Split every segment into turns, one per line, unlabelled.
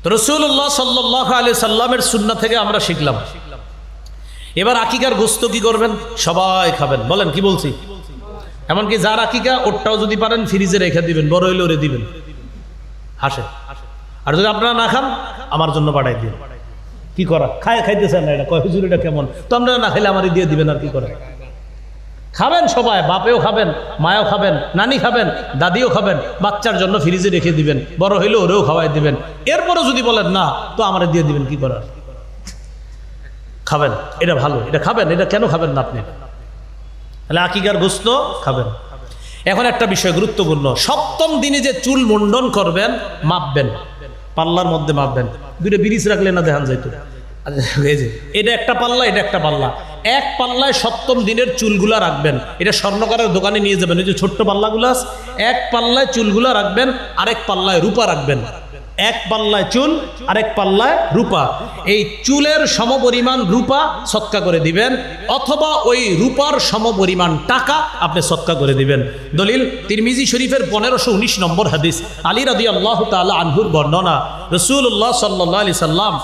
তো রাসূলুল্লাহ সাল্লাল্লাহু আলাইহি সাল্লামের সুন্নাহ থেকে আমরা শিখলাম। এবার আকিকার গোশত কি করবেন? সবাই খাবেন। বলেন কি বলছি? এমনকি যার আকিকা ওরটাও যদি পারেন ফ্রিজে রেখে দিবেন, বড় হইলে ওরে দিবেন, হাসে। আর যদি আপনারা না খান আমার জন্য পাঠাই দিন। কি করা? খাইতেছেন না, এটা কয় হুজুর এটা কেমন? তো আমরা না খাইলে আমারই দিয়ে দিবেন, আর কি করে? খাবেন সবাই, বাপেও খাবেন, মায়ও খাবেন, নানি খাবেন, দাদিও খাবেন, বাচ্চার জন্য ফ্রিজে রেখে দিবেন, বড় হইলে ওরেও খাওয়াই দিবেন। এরপরও যদি বলেন না, তো আমারে দিয়ে দিবেন, কি করার? খাবেন, এটা ভালো, এটা খাবেন। এটা কেন খাবেন না আপনি? তাহলে আকিকার গোশত খাবেন। এখন একটা বিষয় গুরুত্বপূর্ণ, সপ্তম দিনে যে চুল মুন্ডন করবেন মাপবেন, পাল্লার মধ্যে মাপবেন। দুইটা ব্রিজ রাখলে না দেখান যাইতো। এই যে এটা একটা পাল্লা, এটা একটা পাল্লা, এক পাল্লায় সপ্তম দিনের চুলগুলা রাখবেন। এটা স্বর্ণকারের দোকানে নিয়ে যাবেন, এই যে ছোট্ট পাল্লাগুলো আছে, এক পাল্লায় চুলগুলা রাখবেন, আরেক পাল্লায় রূপা রাখবেন। এক পাল্লায় চুল, আরেক পাল্লায় রূপা। এই চুলের সমপরিমাণ রূপা সৎকা করে দিবেন, অথবা ওই রূপার সমপরিমাণ টাকা আপনি সৎকা করে দিবেন। দলিল তিরমিজি শরীফের 1519 নম্বর হাদিস, আলী রাদিয়াল্লাহু তাআলা আনহুর বর্ণনা। রাসূলুল্লাহ সাল্লাল্লাহু আলাইহি সাল্লাম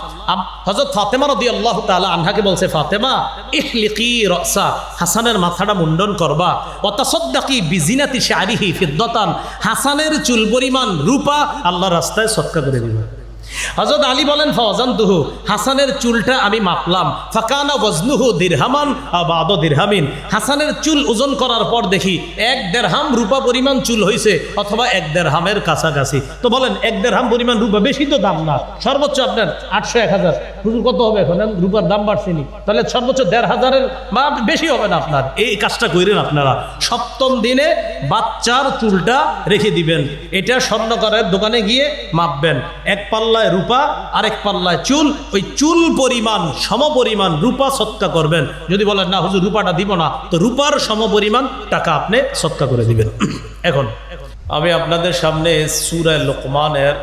হযরত ফাতেমা রাদিয়াল্লাহু তাআলা আনহাকে বলছে, ফাতেমা ইহলিকি রাসা, হাসানের মাথাটা মুন্ডন করবা, ওয়া তাসাদদাকি বিজিনাতি শারিহি ফিদ্দাতান, হাসানের চুল পরিমাণ রূপা আল্লাহর রাস্তায় সৎকা করে দিবা। হযরত আলী বলেন, ফাওয়াজানতুহু, হাসানের চুলটা আমি মাপলাম, ফাকানা ওয়াজনুহু দিরহামান আও বা'দ দিরহামিন, হাসানের চুল ওজন করার পর দেখি 1 দিরহাম রূপা পরিমাণ চুল হইছে, অথবা 1 দিরহামের কাছাকাছি। তো বলেন 1 দিরহাম পরিমাণ রূপা, বেশি তো দাম না, সর্বোচ্চ আপনার 800 1000। হুজুর কত হবে এখন? রূপার দাম বাড়ছেনি, তাহলে সর্বোচ্চ 1500-এর বা বেশি হবে না আপনার। এই কাজটা কইরেন আপনারা, সপ্তম দিনে বাচ্চার চুলটা রেখে দিবেন। এটা স্বর্ণকারের দোকানে গিয়ে মাপবেন, এক পাল্লায় রূপা, আরেক পাল্লায় চুল, ওই চুল পরিমাণ সমপরিমাণ রূপা সৎকা করবেন। যদি বলেন না হুজুর রূপাটা দিব না, তো রূপার সমপরিমাণ টাকা আপনি সৎকা করে দিবেন। এখন আমি আপনাদের সামনে সূরা লোকমানের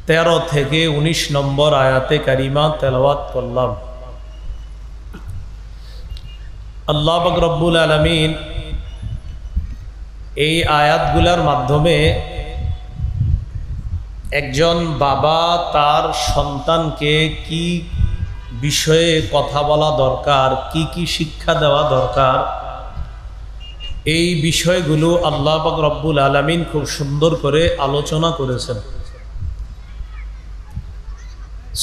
13 থেকে 19 নম্বর আয়াতে কারিমা তেলাওয়াত করলাম। আল্লাহ পাক রব্বুল আলামিন এই আয়াতগুলোর মাধ্যমে একজন বাবা তার সন্তানকে কি বিষয়ে কথা বলা দরকার, কি কি শিক্ষা দেওয়া দরকার, এই বিষয়গুলো আল্লাহ পাক রব্বুল আলামিন খুব সুন্দর করে আলোচনা করেছেন।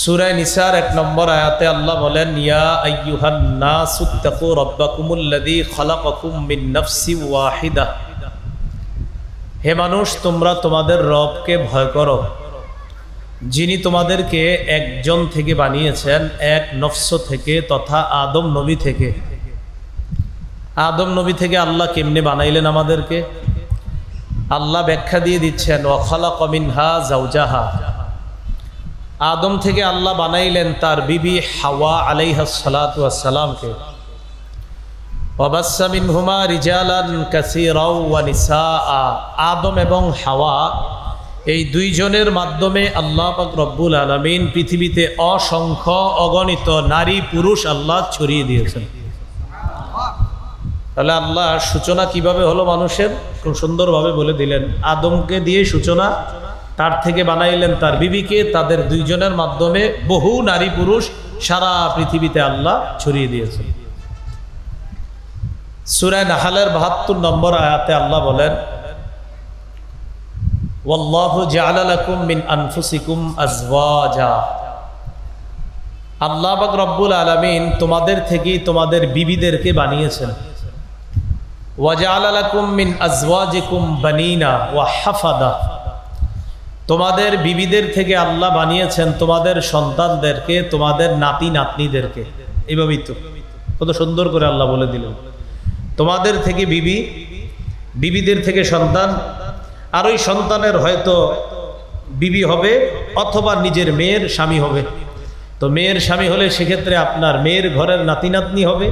সূরা নিসার 1 নম্বর আয়াতে আল্লাহ বলেন, ইয়া আইয়ুহান নাসুত্তাকু রাব্বাকুমুল্লাযী খালাকাকুম মিন নাফসিন ওয়াহিদা, হে মানুষ তোমরা তোমাদের রবকে ভয় করো, যিনি তোমাদেরকে একজন থেকে বানিয়েছেন, এক নফস থেকে, তথা আদম নবী থেকে। আদম নবী থেকে আল্লাহ কেমনে বানাইলেন আমাদেরকে? আল্লাহ ব্যাখ্যা দিয়ে দিচ্ছেন, ওয়া খালাকা মিনহা যাওজাহা, আদম থেকে আল্লাহ বানাইলেন তার বিবি হাওয়া আলাইহাস সালাতু ওয়াস সালামকে। ওয়া বাসসা মিনহুমা রিজালান কাসীরাও ওয়া নিসাআ, আদম এবং হাওয়া এই দুইজনের মাধ্যমে আল্লাহ পাক রব্বুল আলামিন পৃথিবীতে অসংখ্য অগণিত নারী পুরুষ আল্লাহ ছড়িয়ে দিয়েছেন। তাহলে আল্লাহ সূচনা কিভাবে হলো মানুষের খুব সুন্দরভাবে বলে দিলেন। আদমকে দিয়ে সূচনা, তার থেকে বানাইলেন তার বিবিকে, তাদের দুইজনের মাধ্যমে বহু নারী পুরুষ সারা পৃথিবীতে আল্লাহ ছড়িয়ে দিয়েছেন। সূরা নাহলের 72 নম্বর আয়াতে আল্লাহ বলেন, ওয়াল্লাহু জাআলা লাকুম মিন আনফুসিকুম আজওয়াজা, আল্লাহ পাক রব্বুল আলামিন তোমাদের থেকে তোমাদের বিবিদেরকে বানিয়েছেন। ওয়া জাআলা লাকুম মিন আজওয়াজিকুম বানিনা ওয়া হাফাদা, তোমাদের বিবিদের থেকে আল্লাহ বানিয়েছেন তোমাদের সন্তানদেরকে, তোমাদের নাতি নাতনিদেরকে। এইভাবেই তো কত সুন্দর করে আল্লাহ বলে দিলেন, তোমাদের থেকে বিবি, বিবিদের থেকে সন্তান, আর ওই সন্তানের হয়তো বিবি হবে অথবা নিজের মেয়ের স্বামী হবে। তো মেয়ের স্বামী হলে সেক্ষেত্রে আপনার মেয়ের ঘরের নাতি নাতনি হবে,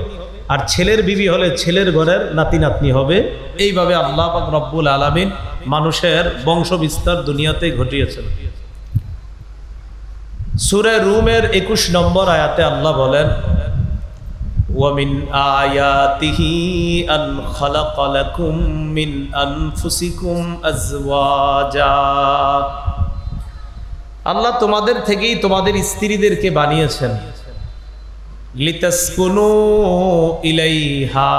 আর ছেলের বিবি হলে ছেলের ঘরের নাতি নাতনি হবে। এইভাবে আল্লাহ পাক রব্বুল আলামিন মানুষের বংশ বিস্তার দুনিয়াতে ঘটিয়েছেন। সূরা রুমের 21 নম্বর আয়াতে আল্লাহ বলেন, وَمِنْ آيَاتِهِ أَنْ خَلَقَ لَكُمْ مِنْ أَنْفُسِكُمْ أَزْوَاجًا, আল্লাহ তোমাদের থেকেই তোমাদের স্ত্রীদেরকে বানিয়েছেন, লিতাসকুনু ইলাইহা,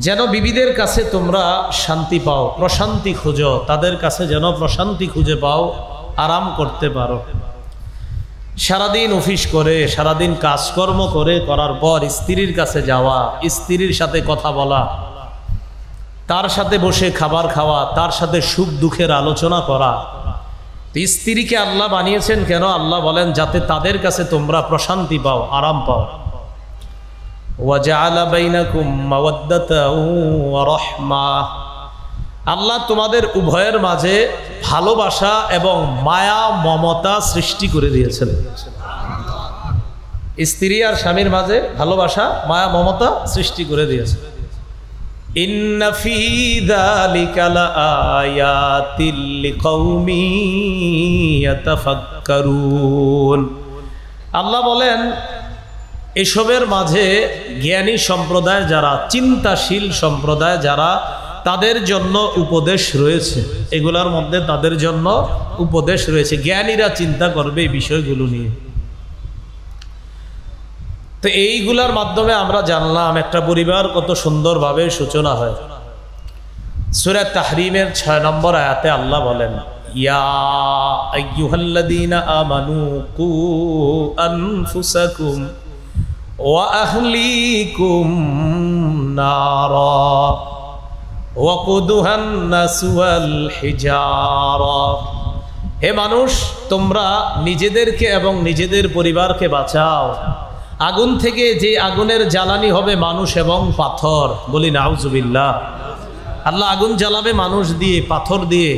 যেন বিবিদের কাছে তোমরা শান্তি পাও, প্রশান্তি খুঁজো, তাদের কাছে যেন প্রশান্তি খুঁজে পাও, আরাম করতে পারো। সারাদিন অফিস করে, সারাদিন কাজকর্ম করার পর স্ত্রীর কাছে যাওয়া, স্ত্রীর সাথে কথা বলা, তার সাথে বসে খাবার খাওয়া, তার সাথে সুখ দুঃখের আলোচনা করা। স্ত্রীকে আল্লাহ বানিয়েছেন কেন? আল্লাহ বলেন যাতে তাদের কাছে তোমরা প্রশান্তি পাও, আরাম পাও। ওয়াজআলা বাইনাকুম মাওয়াদ্দাতাও ওয়া রাহমা, আল্লাহ তোমাদের উভয়ের মাঝে ভালোবাসা এবং মায়া মমতা সৃষ্টি করে দিয়েছেন। স্ত্রী আর স্বামীর মাঝে ভালোবাসা, মায়া মমতা সৃষ্টি করে দিয়েছেন। ইন্না ফী যালিকা লাআয়াতিল লিকাউমিন ইয়াতাফাক্কারুন, আল্লাহ বলেন এসবের মাঝে জ্ঞানী সম্প্রদায় যারা, চিন্তাশীল সম্প্রদায় যারা, তাদের জন্য উপদেশ রয়েছে। এগুলোর মধ্যে তাদের জন্য উপদেশ রয়েছে, জ্ঞানীরা চিন্তা করবে এই বিষয়গুলো নিয়ে। তো এইগুলার মাধ্যমে আমরা জানলাম একটা পরিবার কত সুন্দরভাবে সূচনা হয়। সূরা তাহরিমের 6 নম্বর আয়াতে আল্লাহ বলেন, ইয়া আইয়ুহাল্লাযীনা আমানু কু আনফুসাকুম ওয়া আহলিকুম নারা ওয়াকুদুহান নাস ওয়াল হিজারা, হে মানুষ তোমরা নিজেদেরকে এবং নিজেদের পরিবারকে বাঁচাও আগুন থেকে, যে আগুনের জ্বালানি হবে মানুষ এবং পাথর। বলি নাউজুবিল্লাহ। আল্লাহ আগুন জ্বালাবে মানুষ দিয়ে, পাথর দিয়ে।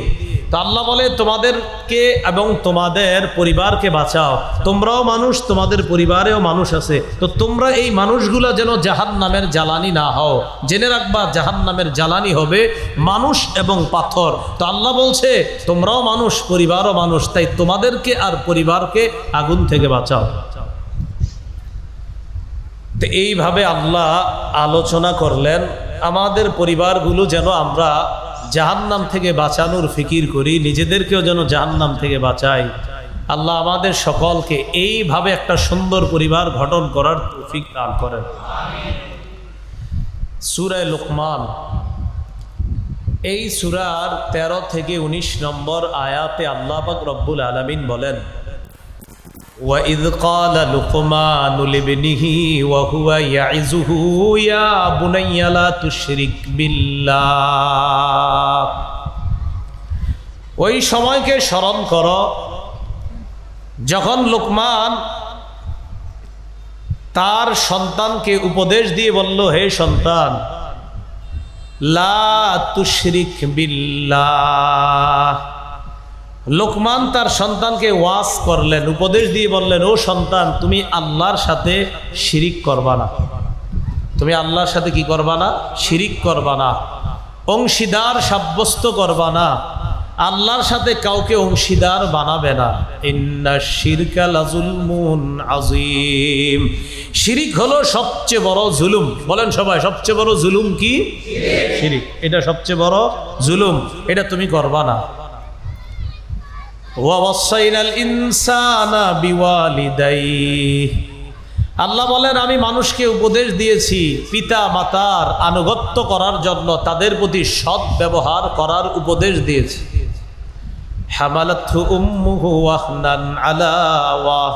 তো আল্লাহ বলে তোমাদেরকে এবং তোমাদের পরিবারকে বাঁচাও, তোমরাও মানুষ, তোমাদের পরিবারেও মানুষ আছে, তো তোমরা এই মানুষগুলা যেন জাহান্নামের জ্বালানি না হও। জেনে রাখবা জাহান্নামের জ্বালানি হবে মানুষ এবং পাথর। তো আল্লাহ বলছে তোমরাও মানুষ, পরিবারও মানুষ, তাই তোমাদেরকে আর পরিবারকে আগুন থেকে বাঁচাও। তো এইভাবে আল্লাহ আলোচনা করলেন আমাদের পরিবারগুলো যেন আমরা জাহান্নাম থেকে বাঁচানোর ফিকির করি, নিজেদেরকেও যেন জাহান্নাম থেকে বাঁচাই। আল্লাহ আমাদের সকলকে এইভাবে একটা সুন্দর পরিবার গঠন করার তৌফিক দান করেন। সূরা লুকমান, এই সূরার 13 থেকে 19 নম্বর আয়াতে আল্লাহ পাক রব্বুল আলামিন বলেন, وَإِذْ قَالَ لُقْمَانُ لِابْنِهِ وَهُوَ يَعِظُهُ يَا بُنَيَّ لَا تُشْرِكْ بِاللَّهِ, ওই সময়কে স্মরণ করো যখন লুকমান তার সন্তানকে উপদেশ দিয়ে বলল, হে সন্তান, লা তুশরিক বিল্লাহ। লোকমান তার সন্তানকে ওয়াজ করলেন, উপদেশ দিয়ে বললেন, ও সন্তান তুমি আল্লাহর সাথে শিরিক করবা না, তুমি আল্লাহর সাথে কি করবা না? শিরিক করবা না, অংশীদার সাব্যস্ত করবা না, আল্লাহর সাথে কাউকে অংশীদার বানাবে না। ইন্নাশ শিরকা লাযুলমুন আযীম, শিরিক হলো সবচেয়ে বড় জুলুম। বলেন সবাই, সবচেয়ে বড় জুলুম কি? শিরিক। এটা সবচেয়ে বড় জুলুম, এটা তুমি করবা না। ওয়াসাইনাল ইনসানা বিওয়ালিদাইহি, আল্লাহ বলেন আমি মানুষকে উপদেশ দিয়েছি পিতা মাতার আনুগত্য করার জন্য, তাদের প্রতি সৎ ব্যবহার করার উপদেশ দিয়েছি। হামালাতহু উম্মুহু ওয়াহনান আলা ওয়াহ,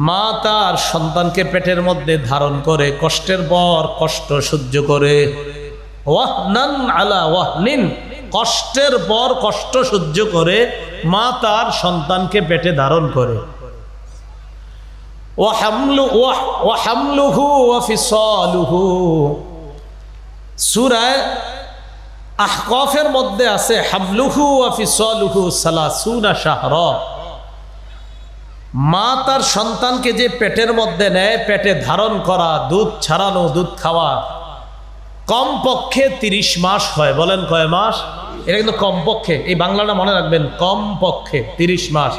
মা তার সন্তানকে পেটের মধ্যে ধারণ করে কষ্টের পর কষ্ট সহ্য করে, ওয়াহনান আলা ওয়াহনিন, কষ্টের পর কষ্ট সহ্য করে মা তার সন্তানকে পেটে ধারণ করে। ওয়াহামলুহু ওয়া ফিসালুহু, সূরা আহকাফের মধ্যে আছে হামলুহু ওয়া ফিসালুহু সালাসুনা শাহরা, মা তার সন্তানকে যে পেটের মধ্যে নেয়, পেটে ধারণ করা, দুধ ছাড়ানো, দুধ খাওয়া, কমপক্ষে 30 মাস হয়। বলেন কয় মাস? এটা কিন্তু কমপক্ষে, এই বাংলাটা মনে রাখবেন, কমপক্ষে 30 মাস।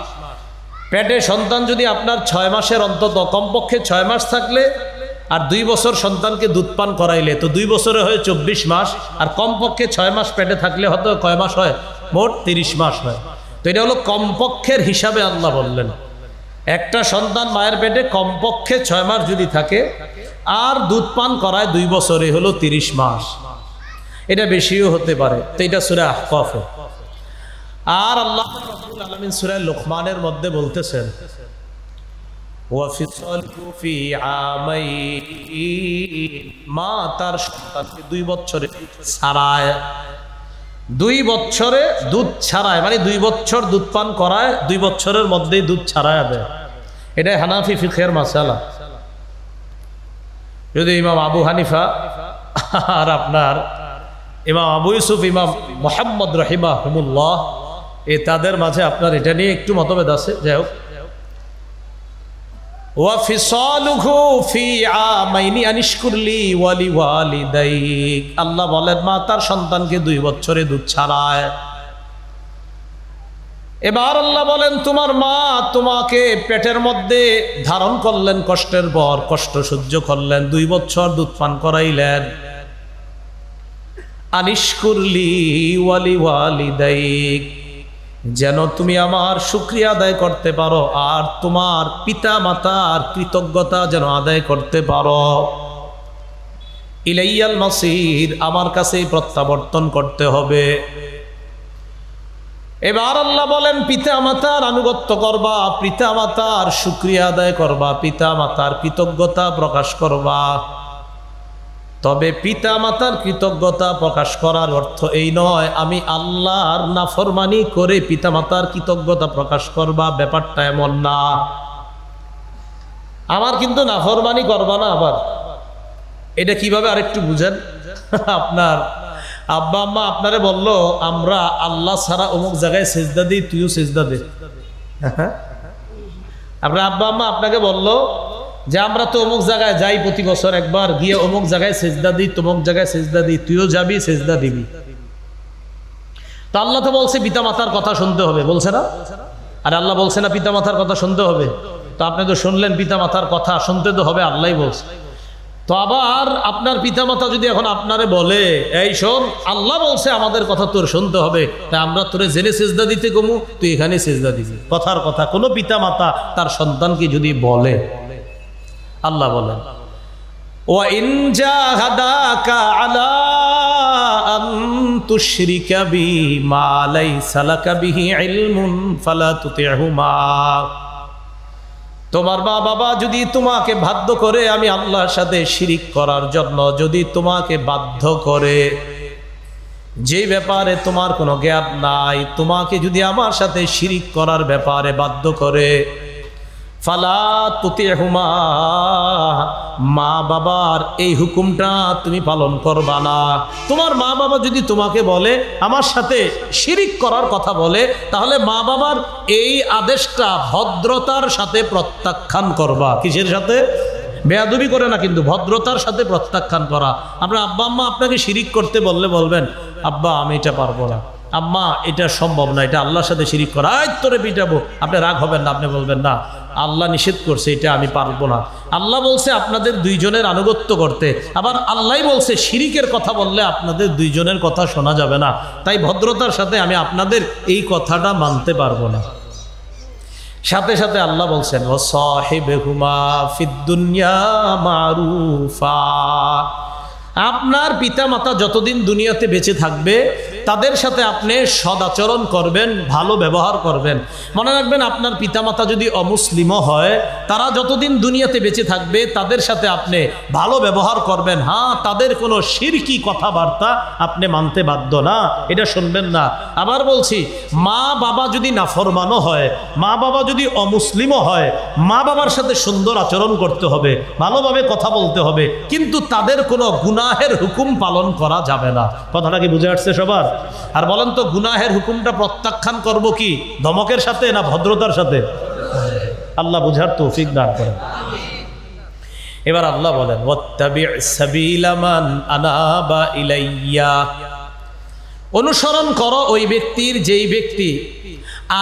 পেটে সন্তান যদি আপনার 6 মাসের অন্তত, কমপক্ষে 6 মাস থাকলে আর 2 বছর সন্তানকে দুধ পান করাইলে তো 2 বছরে হয় 24 মাস, আর কমপক্ষে 6 মাস পেটে থাকলে হয়তো কয় মাস হয়? মোট 30 মাস হয়। তো তো এটা হলো কমপক্ষের হিসাবে আল্লাহ বললেন। একটা সন্তান মায়ের পেটে কমপক্ষে 6 মাস যদি থাকে আর দুধ পান করায় 2 বছরে হলো 30 মাস, এটা বেশিও হতে পারে। তো এটা সূরা আহকাফে। আর আল্লাহ রাব্বুল আলামিন সূরা লুকমানের মধ্যে বলতেছেন মা তার সন্তানকে 2 বছরে ছাড়ায়, 2 বছরে দুধ ছাড়ায়, মানে 2 বছর দুধ পান করায়, 2 বছরের মধ্যেই দুধ ছাড়ায় দেয়। এটা হানাফি ফিকহের মাসালা। যদি ইমাম আবু হানিফা আর আপনার ইমাম আবু ইউসুফ, ইমাম মুহাম্মদ রাহিমাহুমুল্লাহ, তাদের মাঝে আপনার এটা নিয়ে একটু মতভেদ আছে। যাই হোক, আল্লাহ বলেন মা তার সন্তানকে 2 বছরে দুধ ছাড়ায়। এবার আল্লাহ বলেন তোমার মা তোমাকে পেটের মধ্যে ধারণ করলেন, কষ্টের পর কষ্ট সহ্য করলেন, 2 বছর দুধ পান করাইলেন। আনিশকুরলি ওয়ালি ওয়ালিদাইক, যেন তুমি আমার শুকরিয়া আদায় করতে পারো আর তোমার পিতা মাতার কৃতজ্ঞতা যেন আদায় করতে পারো। ইলাইয়াল মাসির, আমার কাছেই প্রত্যাবর্তন করতে হবে। এবার আল্লাহ বলেন পিতা মাতার আনুগত্য করবা, পিতা মাতার শুকরিয়া আদায় করবা, পিতা মাতার কৃতজ্ঞতা প্রকাশ করবা। তবে পিতা মাতার কৃতজ্ঞতা প্রকাশ করার অর্থ এই নয় আমি আল্লাহর নাফরমানি করে পিতা মাতার কৃতজ্ঞতা প্রকাশ করবা, ব্যাপারটা এমন না। আমার কিন্তু নাফরমানি করবা না। আবার এটা কিভাবে আরেকটু বুঝেন। আপনার আব্বা আম্মা আপনারে বলল আমরা আল্লাহ ছাড়া অমুক জায়গায় সেজদা দিই, তুইও সেজদা দে। আপনার আব্বা আম্মা আপনাকে বলল যে আমরা তো অমুক জায়গায় যাই প্রতি বছর একবার, গিয়ে অমুক জায়গায় সেজদা দিই, তমুক জায়গায় সেজদা দিই, তুইও যাবি সেজদা দিবি। তো আল্লাহ তো বলছে পিতা মাতার কথা শুনতে হবে, বলছে না? আর আল্লাহ বলছে না পিতা মাতার কথা শুনতে হবে? তো আপনি তো শুনলেন পিতা মাতার কথা শুনতে তো হবে, আল্লাহই বলছে। তো আবার আপনার পিতা মাতা যদি এখন আপনারে বলে এই শোন আল্লাহ বলছে আমাদের কথা তোর শুনতে হবে, তাই আমরা তোরে জেনে সেজদা দিতে কমু, তুই এখানে সেজদা দিবি। কথার কথা কোনো পিতা মাতা তার সন্তানকে যদি বলে, আল্লাহ বলেন ওয়া ইন জাহাদাকা আলা আন তুশরিকা বি মা লাইসা লাকা বিহি ইলমুন ফালা তুতিহুমা, তোমার মা বাবা যদি তোমাকে বাধ্য করে আমি আল্লাহর সাথে শিরিক করার জন্য, যদি তোমাকে বাধ্য করে যে ব্যাপারে তোমার কোনো জ্ঞান নাই, তোমাকে যদি আমার সাথে শিরিক করার ব্যাপারে বাধ্য করে, ফালা তুতিহুমা, মা বাবার এই হুকুমটা তুমি পালন করবা না। তোমার মা বাবা যদি তোমাকে বলে আমার সাথে শিরিক করার কথা বলে, তাহলে মা বাবার এই আদেশটা ভদ্রতার সাথে প্রত্যাখ্যান করবা। কিসের সাথে? বেয়াদবি করে না, কিন্তু ভদ্রতার সাথে প্রত্যাখ্যান করা। আপনার আব্বা আম্মা আপনাকে শিরিক করতে বললে বলবেন আব্বা আমি এটা পারবো না, আম্মা এটা সম্ভব না, এটা আল্লাহর সাথে শিরিক করা, আজ তোরে পিটাবো। আপনি রাগ হবেন না, আপনি বলবেন না আল্লাহ নিষেধ করছে, এটা আমি পারবো না। আল্লাহ বলছে আপনাদের 2 জনের আনুগত্য করতে, আবার আল্লাহ বলছে শিরিকের কথা বললে আপনাদের 2 জনের কথা শোনা যাবে না, তাই ভদ্রতার সাথে আমি আপনাদের এই কথাটা মানতে পারবো না। সাথে সাথে আল্লাহ বলছেন ওয়া সাহিবহুমা ফিদ দুনিয়া মারুফা, আপনার পিতা মাতা যতদিন দুনিয়াতে বেঁচে থাকবে তাদের সাথে আপনি সদাচরণ করবেন, ভালো ব্যবহার করবেন। মনে রাখবেন আপনার পিতামাতা যদি অমুসলিমও হয়, তারা যতদিন দুনিয়াতে বেঁচে থাকবে তাদের সাথে আপনি ভালো ব্যবহার করবেন। হ্যাঁ, তাদের কোনো শিরকি কথাবার্তা আপনি মানতে বাধ্য না, এটা শুনবেন না। আবার বলছি, মা বাবা যদি নাফরমানও হয়, মা বাবা যদি অমুসলিমও হয়, মা বাবার সাথে সুন্দর আচরণ করতে হবে, ভালোভাবে কথা বলতে হবে, কিন্তু তাদের কোনো গুনাহের হুকুম পালন করা যাবে না। কথাটা কি বুঝে আসছে সবার? আর বলেন তো গুনাহের হুকুমটা প্রত্যাখ্যান করব কি ধমকের সাথে না ভদ্রতার সাথে? আল্লাহ বুঝার তৌফিক দান করেন। এবার আল্লাহ বলেন ওয়াত্তাবি' সাবিলা মান আনাবা ইলাইয়া, অনুসরণ করো ওই ব্যক্তির যেই ব্যক্তি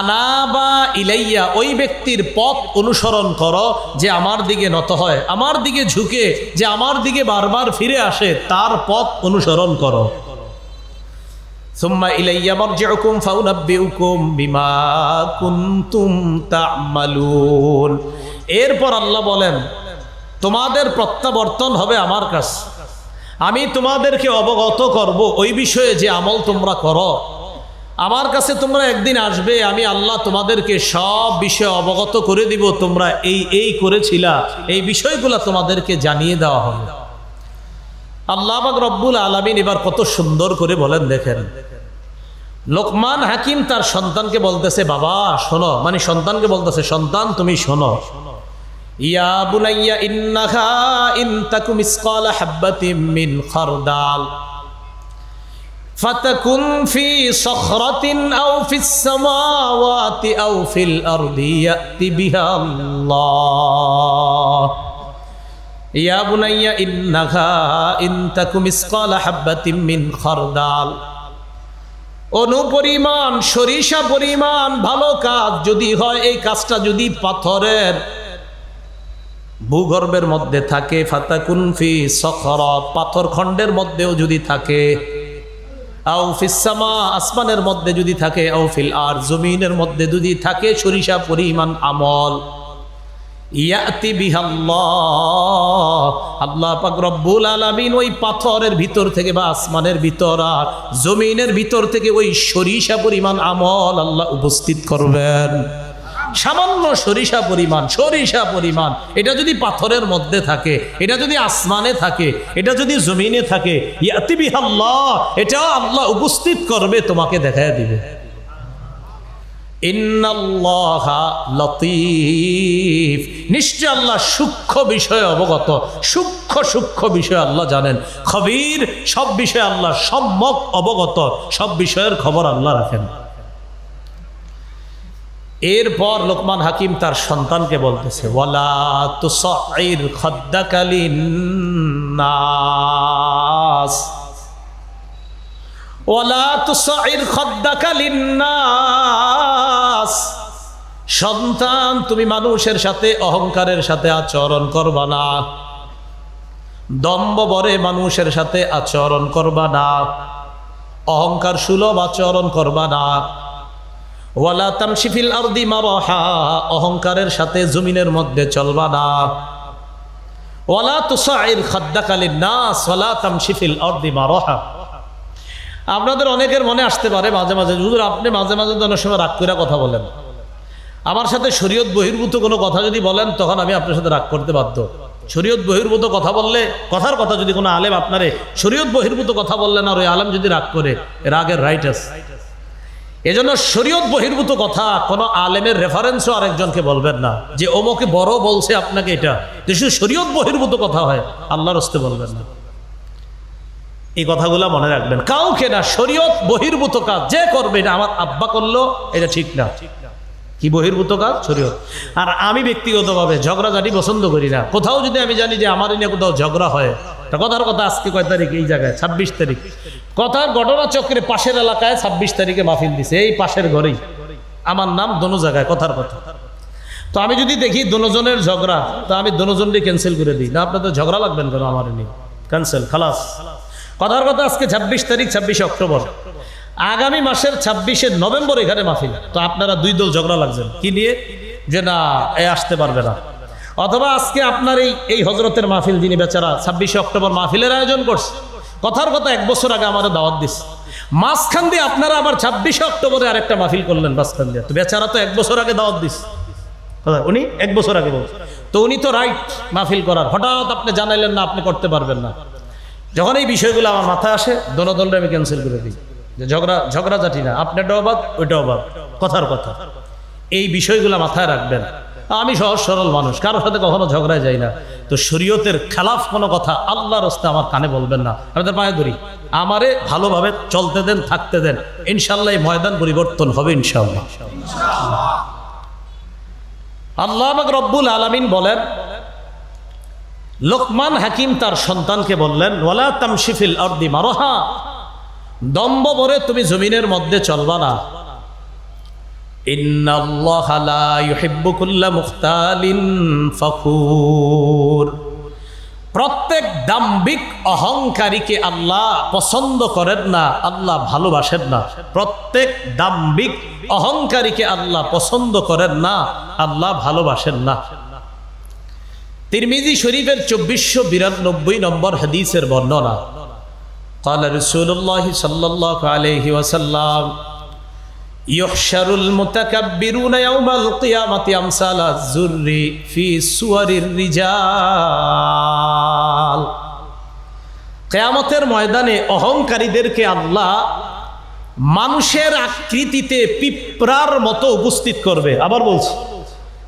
আনাবা ইলাইয়া, ওই ব্যক্তির পথ অনুসরণ করো যে আমার দিকে নত হয়, আমার দিকে ঝুঁকে, যে আমার দিকে বারবার ফিরে আসে, তার পথ অনুসরণ করো। সুম্মা ইলাইয়া মারজিউকুম ফাউনাব্বিউকুম বিমা কুনতুম তা'মালুন। এরপর আল্লাহ বলেন তোমাদের প্রত্যাবর্তন হবে আমার কাছে, আমি তোমাদেরকে অবগত করব ওই বিষয়ে যে আমল তোমরা করো। আমার কাছে তোমরা একদিন আসবে, আমি আল্লাহ তোমাদেরকে সব বিষয়ে অবগত করে দিব, তোমরা এই করেছিলা, এই বিষয়গুলো তোমাদেরকে জানিয়ে দেওয়া হবে। আল্লাহ পাক রব্বুল আলামিন এবার কত সুন্দর করে বলেন দেখেন, লোকমান হাকিম তার সন্তানকে বলতেছে বাবা শোনো, মানে সন্তানকে বলতেছে সন্তান তুমি শোনো, ইয়া বুনাইয়া ইন্নাহা ইন তাকু মিসকালা হাববাতিন মিন খারদাল ফাতাকুন ফি সখরাতিন আও ফিস সামাওয়াতি আও ফিল আরদি ইয়াতি বিহা আল্লাহ। ইয়া বুনাইয়া ইন্নাহা ইন তাকু মিসকালা হাববাতিন মিন খারদাল, অনুপরিমাণ সরিষা পরিমাণ ভালো কাজ যদি হয়, এই কাজটা যদি পাথরের ভূগর্ভের মধ্যে থাকে, ফাতাকুন ফি সখরা পাথর খণ্ডের মধ্যেও যদি থাকে, আও ফিস সামা আসমানের মধ্যে যদি থাকে, আও ফিল আর জমিনের মধ্যে যদি থাকে সরিষা পরিমাণ আমল, ইয়াতি বিহাল্লাহ আল্লাহ পাক রব্বুল আলামিন ওই পাথরের ভিতর থেকে বা আসমানের ভিতর আর জমিনের ভিতর থেকে ওই সরিষা পরিমাণ আমল আল্লাহ উপস্থিত করবেন। সামান্য সরিষা পরিমাণ এটা যদি পাথরের মধ্যে থাকে, এটা যদি আসমানে থাকে, এটা যদি জমিনে থাকে, ইয়াতি বিহাল্লাহ এটা আল্লাহ উপস্থিত করবে, তোমাকে দেখায় দিবে। ইন্নাল্লাহা লতীফ, নিশ্চয় আল্লাহ সূক্ষ্ম বিষয়ে অবগত, সূক্ষ্ম বিষয় আল্লাহ জানেন। খবীর, সব বিষয়ে আল্লাহ সম্যক অবগত, সব বিষয়ের খবর আল্লাহ রাখেন। এরপর লোকমান হাকিম তার সন্তানকে বলতেছে ওয়ালা তুসাইর খাদ্দাকা লিন্নাস, ওয়ালা তুসাইর খাদ্দাকা লিন্নাস, সন্তান তুমি মানুষের সাথে অহংকারের সাথে আচরণ করবা না, দম্ভ ভরে মানুষের সাথে আচরণ করবা না, অহংকার সুলভ আচরণ করবা না। ওয়ালা তামশি ফিল আরদি মারহা, অহংকারের সাথে জমিনের মধ্যে চলবা না। ওয়ালা তুসাইর খাদ্দাকা লিন্নাস ওয়ালা তামশি ফিল আরদি মারহা। আপনাদের অনেকের মনে আসতে পারে মাঝে মাঝে, হুজুর আপনি মাঝে মাঝে অনেক সময় রাগ করে কথা বলেন, আমার সাথে শরীয়ত বহির্ভূত কোনো কথা যদি বলেন তখন আমি আপনার সাথে রাগ করতে বাধ্য। শরীয়ত বহির্ভূত কথা বললে, কথার কথা যদি কোনো আলেম আপনারে শরীয়ত বহির্ভূত কথা বললেন আর ওই আলেম যদি রাগ করে, রাগের রাইট আছে। এজন্য শরীয়ত বহির্ভূত কথা কোনো আলেমের রেফারেন্সও আরেকজনকে বলবেন না যে ওমকে বড় বলছে আপনাকে, এটা শুধু শরীয়ত বহির্ভূত কথা হয়, আল্লাহর হস্তে বলবেন না। এই কথাগুলো মনে রাখবেন, কাউকে না, শরীয়ত বহির্ভূত কাজ যে করবে, এটা আমার আব্বা করলো এটা ঠিক না। কি বহির্ভূত কাজ? শরীয়ত। আর আমি ব্যক্তিগতভাবে ঝগড়াঝাটি পছন্দ করি না। কোথাও যদি আমি জানি যে আমার নিয়ে কোথাও ঝগড়া হয়, কথার কথা আজকে কয় তারিখ, এই জায়গায় 26 তারিখ, কথার ঘটনা চক্রে পাশের এলাকায় 26 তারিখে মাহফিল দিছে, এই পাশের ঘরেই আমার নাম দোনো জায়গায়, কথার কথা। তো আমি যদি দেখি দোনোজনের ঝগড়া, তো আমি দোনোজনকে ক্যান্সেল করে দিই, না আপনাদের ঝগড়া লাগবেন কেন আমার নিয়ে, ক্যান্সেল, খালাস। কথার কথা আজকে 26 তারিখ, 26 অক্টোবর, আগামী মাসের 26 নভেম্বর এখানে মাহফিল, তো আপনারা দুই দল ঝগড়া লাগছেন কি নিয়ে, যে না এ আসতে পারবে না। অথবা আজকে আপনার এই হজরতের মাহফিল, যিনি বেচারা 26 অক্টোবর মাহফিলের আয়োজন করছে, কথার কথা 1 বছর আগে আমাদের দাওয়াত দিচ্ছে, মাঝখান দিয়ে আপনারা আবার 26 অক্টোবরে আরেকটা মাহফিল করলেন মাঝখান দিয়ে, তো বেচারা তো 1 বছর আগে দাওয়াত দিচ্ছে, উনি 1 বছর আগে বলছে, তো উনি তো রাইট মাহফিল করার, হঠাৎ আপনি জানাইলেন না আপনি করতে পারবেন না। যখন এই বিষয়গুলো আমার মাথায় আসে, দোনো দলটা আমি ক্যান্সেল করে দিই, যে ঝগড়াঝাটি না, আপনারটাও বাদ ওইটাও বাদ, কথার কথা। এই বিষয়গুলো মাথায় রাখবেন। আমি সহজ সরল মানুষ, কারোর সাথে কখনো ঝগড়ায় যাই না, তো শরীয়তের খেলাফ কোনো কথা আল্লাহর রাস্তায় আমার কানে বলবেন না, আমাদের পায়ে ধরি, আমারে ভালোভাবে চলতে দেন, থাকতে দেন, ইনশাল্লাহ এই ময়দান পরিবর্তন হবে ইনশাল্লাহ। আল্লাহ রব্বুল আলামিন বলেন, লোকমান হাকিম তার সন্তানকে বললেন ওয়ালা তামশি ফিল আরদি মারহা, দম্ভ ভরে তুমি জমিনের মধ্যে চলবা না। ইন্নাল্লাহা লা ইউহিব্বু কুল্লা মুখতালিন ফাখুর, প্রত্যেক দাম্ভিক অহংকারীকে আল্লাহ পছন্দ করেন না, আল্লাহ ভালোবাসেন না। প্রত্যেক দাম্ভিক অহংকারীকে আল্লাহ পছন্দ করেন না, আল্লাহ ভালোবাসেন না। তিরমিজি শরীফের 2492 নম্বর হাদিসের বর্ণনা, قال رسول الله صلى الله عليه وسلم يحشر المتكبرون يوم القيامة أمثال الذر في صور الرجال। কিয়ামতের ময়দানে অহংকারীদেরকে আল্লাহ মানুষের আকৃতিতে পিঁপড়ার মতো উপস্থিত করবে। আবার বলছি,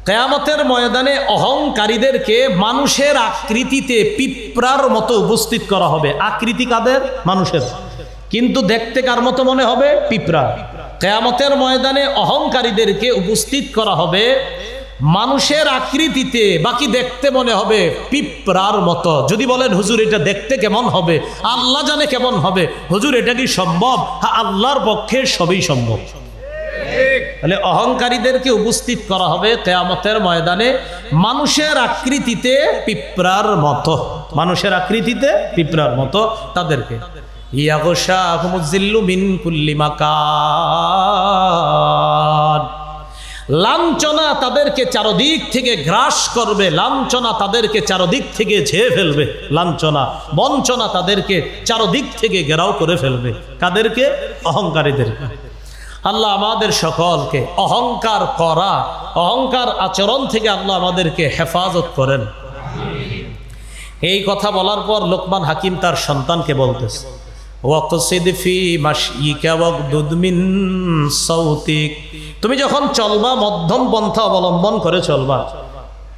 কিয়ামতের ময়দানে অহংকারীদেরকে মানুষের আকৃতিতে পিঁপড়ার মতো উপস্থিত করা হবে। আকৃতি কাদের? মানুষের, কিন্তু দেখতে কার মতো মনে হবে? পিঁপড়া। কিয়ামতের ময়দানে অহংকারীদেরকে উপস্থিত করা হবে মানুষের আকৃতিতে, বাকি দেখতে মনে হবে পিঁপড়ার মতো। যদি বলেন হুজুর এটা দেখতে কেমন হবে, আল্লাহ জানে কেমন হবে। হুজুর এটা কি সম্ভব? হ্যাঁ, আল্লাহর পক্ষে সবই সম্ভব। তাহলে অহংকারীদেরকে উপস্থিত করা হবে কিয়ামতের ময়দানে মানুষের আকৃতিতে পিঁপড়ার মতো, মানুষের আকৃতিতে পিঁপড়ার মতো তাদেরকে। ইয়াগশাহুমুযিল্লু মিন কুল্লি মাকান, লাঞ্ছনা তাদেরকে চারদিক থেকে গ্রাস করবে, লাঞ্ছনা তাদেরকে চারদিক থেকে ছেয়ে ফেলবে, লাঞ্ছনা বঞ্চনা তাদেরকে চারদিক থেকে ঘেরাও করে ফেলবে। কাদেরকে? অহংকারীদেরকে। আল্লাহ আমাদের সকলকে অহংকার করা, অহংকার আচরণ থেকে আল্লাহ আমাদেরকে হেফাজত করেন। এই কথা বলার পর লোকমান হাকিম তার সন্তানকে বলতেছে, ওয়াকসিদ ফি মাশইকা ওয়াগদুদ মিন সাউতিক, তুমি যখন চলবা মধ্যম পন্থা অবলম্বন করে চলবা।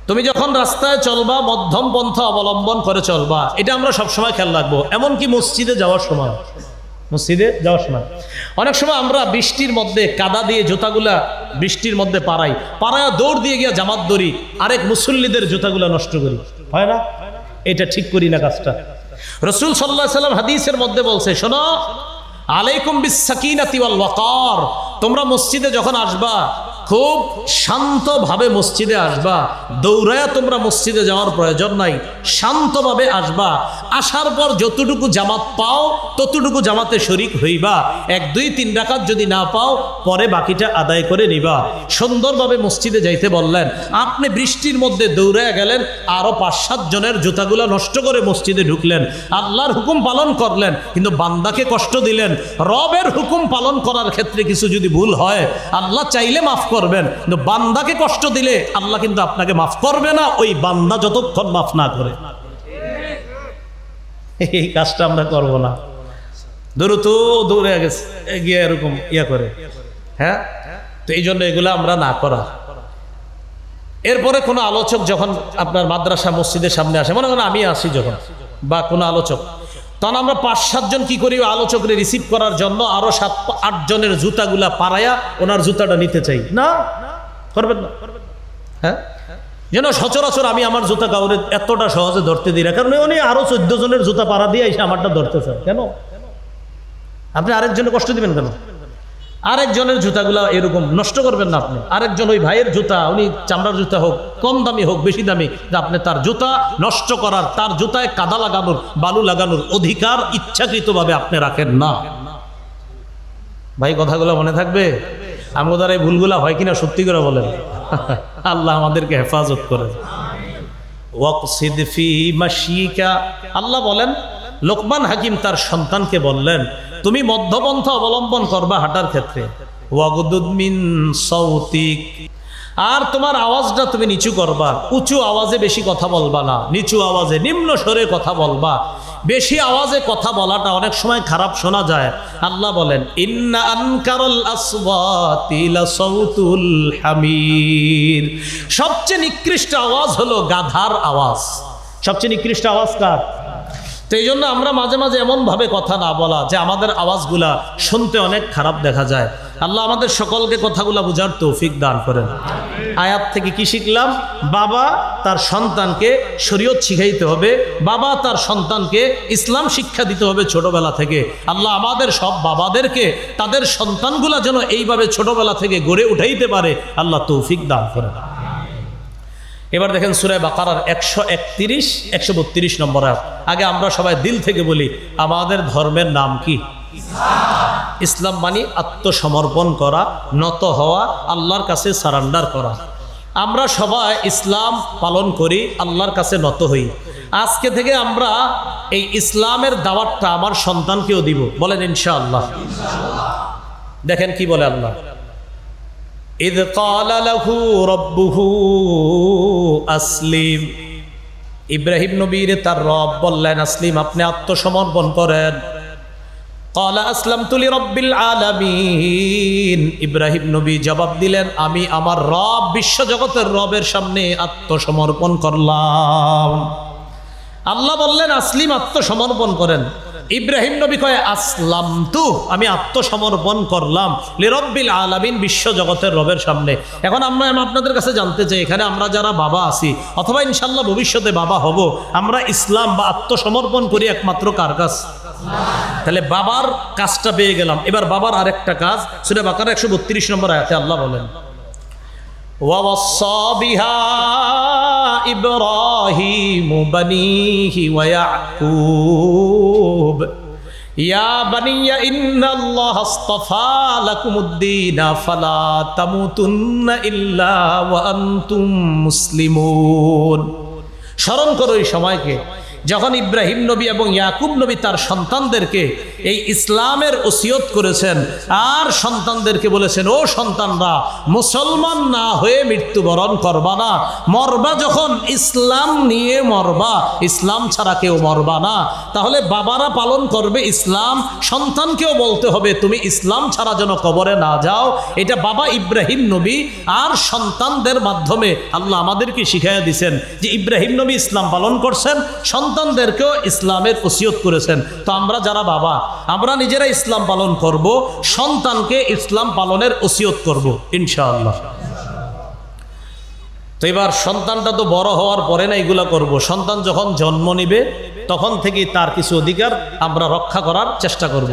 তুমি যখন রাস্তায় চলবা মধ্যম পন্থা অবলম্বন করে চলবা। এটা আমরা সবসময় খেয়াল রাখবো। এমনকি মসজিদে যাওয়ার সময়, মসজিদে যাওয়ার সময় অনেক সময় আমরা বৃষ্টির মধ্যে কাদা দিয়ে জুতাগুলা বৃষ্টির মধ্যে পাড়াই, পাড়ায় দৌড় দিয়ে গিয়া জামাত ধরি, আরেক মুসল্লিদের জুতাগুলা নষ্ট করি, হয় না? এটা ঠিক করি না কাজটা। রাসূল সাল্লাল্লাহু আলাইহি ওয়াসাল্লাম হাদিসের মধ্যে বলছে, শোনো, আলাইকুম বিস-সাকিনাতি ওয়াল ওয়াকার, তোমরা মসজিদে যখন আসবা খুব শান্তভাবে মসজিদে আসবা। দৌড়ায়া তোমরা মসজিদে যাওয়ার প্রয়োজন নাই, শান্তভাবে আসবা। আসার পর যতটুকু জামাত পাও ততটুকু জামাতে শরিক হইবা। 1, 2, 3 রাকাত যদি না পাও পরে বাকিটা আদায় করে নিবা। সুন্দরভাবে মসজিদে যাইতে বললেন। আপনি বৃষ্টির মধ্যে দৌড়ায়া গেলেন, আরো 5-7 জনের জুতাগুলা নষ্ট করে মসজিদে ঢুকলেন। আল্লাহর হুকুম পালন করলেন, কিন্তু বান্দাকে কষ্ট দিলেন। রবের হুকুম পালন করার ক্ষেত্রে কিছু যদি ভুল হয় আল্লাহ চাইলে মাফ করবেন, কিন্তু বান্দাকে কষ্ট দিলে আল্লাহ কিন্তু আপনাকে মাফ করবে না, ওই বান্দা যতক্ষণ মাফ না করে। এই কাজটা আমরা করব না। দৌড়ে গেছে গিয়ে এরকম ইয়া করে, হ্যাঁ, তো এই জন্য এগুলো আমরা না করা। এরপরে কোনো আলোচক যখন আপনার মাদ্রাসা মসজিদের সামনে আসে, মনে করেন আমি আসি যখন, বা কোনো আলোচক, তখন আমরা 5-7 জন কি করি, আলোচকরে রিসিভ করার জন্য আরো 7-8 জনের জুতাগুলা পাড়ায়া ওনার জুতাটা নিতে চাই না, করবেন না। হ্যাঁ, যেন সচরাচর আমি আমার জুতা কাউরে এতটা সহজে ধরতে দিই না, কারণ উনি আরো 14 জনের জুতা পাড়া দিয়ে এসে আমারটা ধরতে চান। কেন আপনি আরেকজনের কষ্ট দিবেন? কেন আরেকজনের জুতাগুলা এরকম নষ্ট করবেন না আপনি। আরেকজন ওই ভাইয়ের জুতা, উনি চামড়ার জুতা হোক, কম দামি হোক, বেশি দামি, আপনি তার জুতা নষ্ট করার, তার জুতায় কাদা লাগানোর, বালু লাগানোর অধিকার ইচ্ছাকৃতভাবে আপনি রাখেন না। ভাই কথাগুলো মনে থাকবে। আমাদের এই ভুলগুলা হয় কিনা সত্যি করে বলেন। আল্লাহ আমাদেরকে হেফাজত করে। ওয়াকসিদ ফি মাশিকা, আল্লাহ বলেন, লোকমান হাকিম তার সন্তানকে বললেন, তুমি মধ্যপন্থা অবলম্বন করবা হাঁটার ক্ষেত্রে। ওয়াগদুদ মিন সাউতিক, আর তোমার আওয়াজটা তুমি নিচু করবা। উঁচু আওয়াজে বেশি কথা বলবা না, নিচু আওয়াজে নিম্ন স্বরে কথা বলবা। বেশি আওয়াজে কথা বলাটা অনেক সময় খারাপ শোনা যায়। আল্লাহ বলেন, ইন্না আনকারাল আসওয়াতি লাসাউতুল হামির, সবচেয়ে নিকৃষ্ট আওয়াজ হলো গাধার আওয়াজ। সবচেয়ে নিকৃষ্ট আওয়াজ কার? তো এই জন্য আমরা মাঝে মাঝে এমনভাবে কথা না বলা যে আমাদের আওয়াজগুলা শুনতে অনেক খারাপ দেখা যায়। আল্লাহ আমাদের সকলকে কথাগুলা বুঝার তৌফিক দান করেন। আয়াত থেকে কি শিখলাম? বাবা তার সন্তানকে শরীয়ত শিখাইতে হবে, বাবা তার সন্তানকে ইসলাম শিক্ষা দিতে হবে ছোটবেলা থেকে। আল্লাহ আমাদের সব বাবাদেরকে তাদের সন্তানগুলা যেন এইভাবে ছোটবেলা থেকে গড়ে উঠাইতে পারে, আল্লাহ তৌফিক দান করেন। এবার দেখেন সূরা বাকারার 131 132 নম্বর আয়াত। আগে আমরা সবাই দিল থেকে বলি, আমাদের ধর্মের নাম কি? ইসলাম মানে আত্মসমর্পণ করা, নত হওয়া, আল্লাহর কাছে সারেন্ডার করা। আমরা সবাই ইসলাম পালন করি, আল্লাহর কাছে নত হই। আজকে থেকে আমরা এই ইসলামের দাওয়াতটা আমার সন্তানকেও দিব, বলেন ইনশাআল্লাহ। দেখেন কি বলে আল্লাহ, ইয ক্বালা লাহু রাব্বুহু আসলিম। ইব্রাহিম নবীর তার রব বললেন, আসলিম, আপনি আত্মসমর্পণ করেন। ক্বালা আসলামতু লিরাব্বিল আলামিন। ইব্রাহিম নবী জবাব দিলেন, আমি আমার রব, বিশ্বজগতের রবের সামনে আত্মসমর্পণ করলাম। আল্লাহ বললেন আসলিম, আত্মসমর্পণ করেন। ইব্রাহিম নবী কয় আসলামতু, আমি আত্মসমর্পণ করলাম লিরাব্বিল আলামিন, বিশ্বজগতের রবের সামনে। এখন আমরা আপনাদের কাছে জানতে চাই, এখানে আমরা যারা বাবা আছি অথবা ইনশাআল্লাহ ভবিষ্যতে বাবা হব, আমরা ইসলাম বা আত্মসমর্পণ করি একমাত্র কার কাছ? তাহলে বাবার কাজটা পেয়ে গেলাম। এবার বাবার আরেকটা কাজ সূরা বাকারা 132 নম্বর আয়াতে আল্লাহ বলেন, ওয়াওয়াসসা বিহা ইব্রাহিমু বানিহি ওয়া ইয়াকুব ইয়া বানিয়া ইন্নাল্লাহা আসতাফা লাকুমুদ-দীনা ফালা তামুতুন্না ইল্লা ওয়া আনতুম মুসলিমুন। স্মরণ করো এই সময়কে যখন ইব্রাহিম নবী এবং ইয়াকুব নবী তার সন্তানদেরকে এই ইসলামের ওসিয়ত করেছেন, আর সন্তানদেরকে বলেছেন, ও সন্তানরা, মুসলমান না হয়ে মৃত্যুবরণ করবা না, মরবা যখন ইসলাম নিয়ে মরবা, ইসলাম ছাড়া কেউ মরবা না। তাহলে বাবারা পালন করবে ইসলাম, সন্তানকেও বলতে হবে তুমি ইসলাম ছাড়া যেন কবরে না যাও। এটা বাবা ইব্রাহিম নবী আর সন্তানদের মাধ্যমে আল্লাহ আমাদেরকে শিখাইয়া দিয়েছেন যে ইব্রাহিম নবী ইসলাম পালন করছেন, সন্তানদেরকেও ইসলামের ওসিয়ত করেছেন। তো আমরা যারা বাবা, আমরা নিজেরা ইসলাম পালন করব, সন্তানকে ইসলাম পালনের ওসিয়ত করব ইনশাআল্লাহ। তো এবার সন্তানটা তো বড় হওয়ার পরে না এগুলা করব, সন্তান যখন জন্ম নিবে তখন থেকে তার কিছু অধিকার আমরা রক্ষা করার চেষ্টা করব।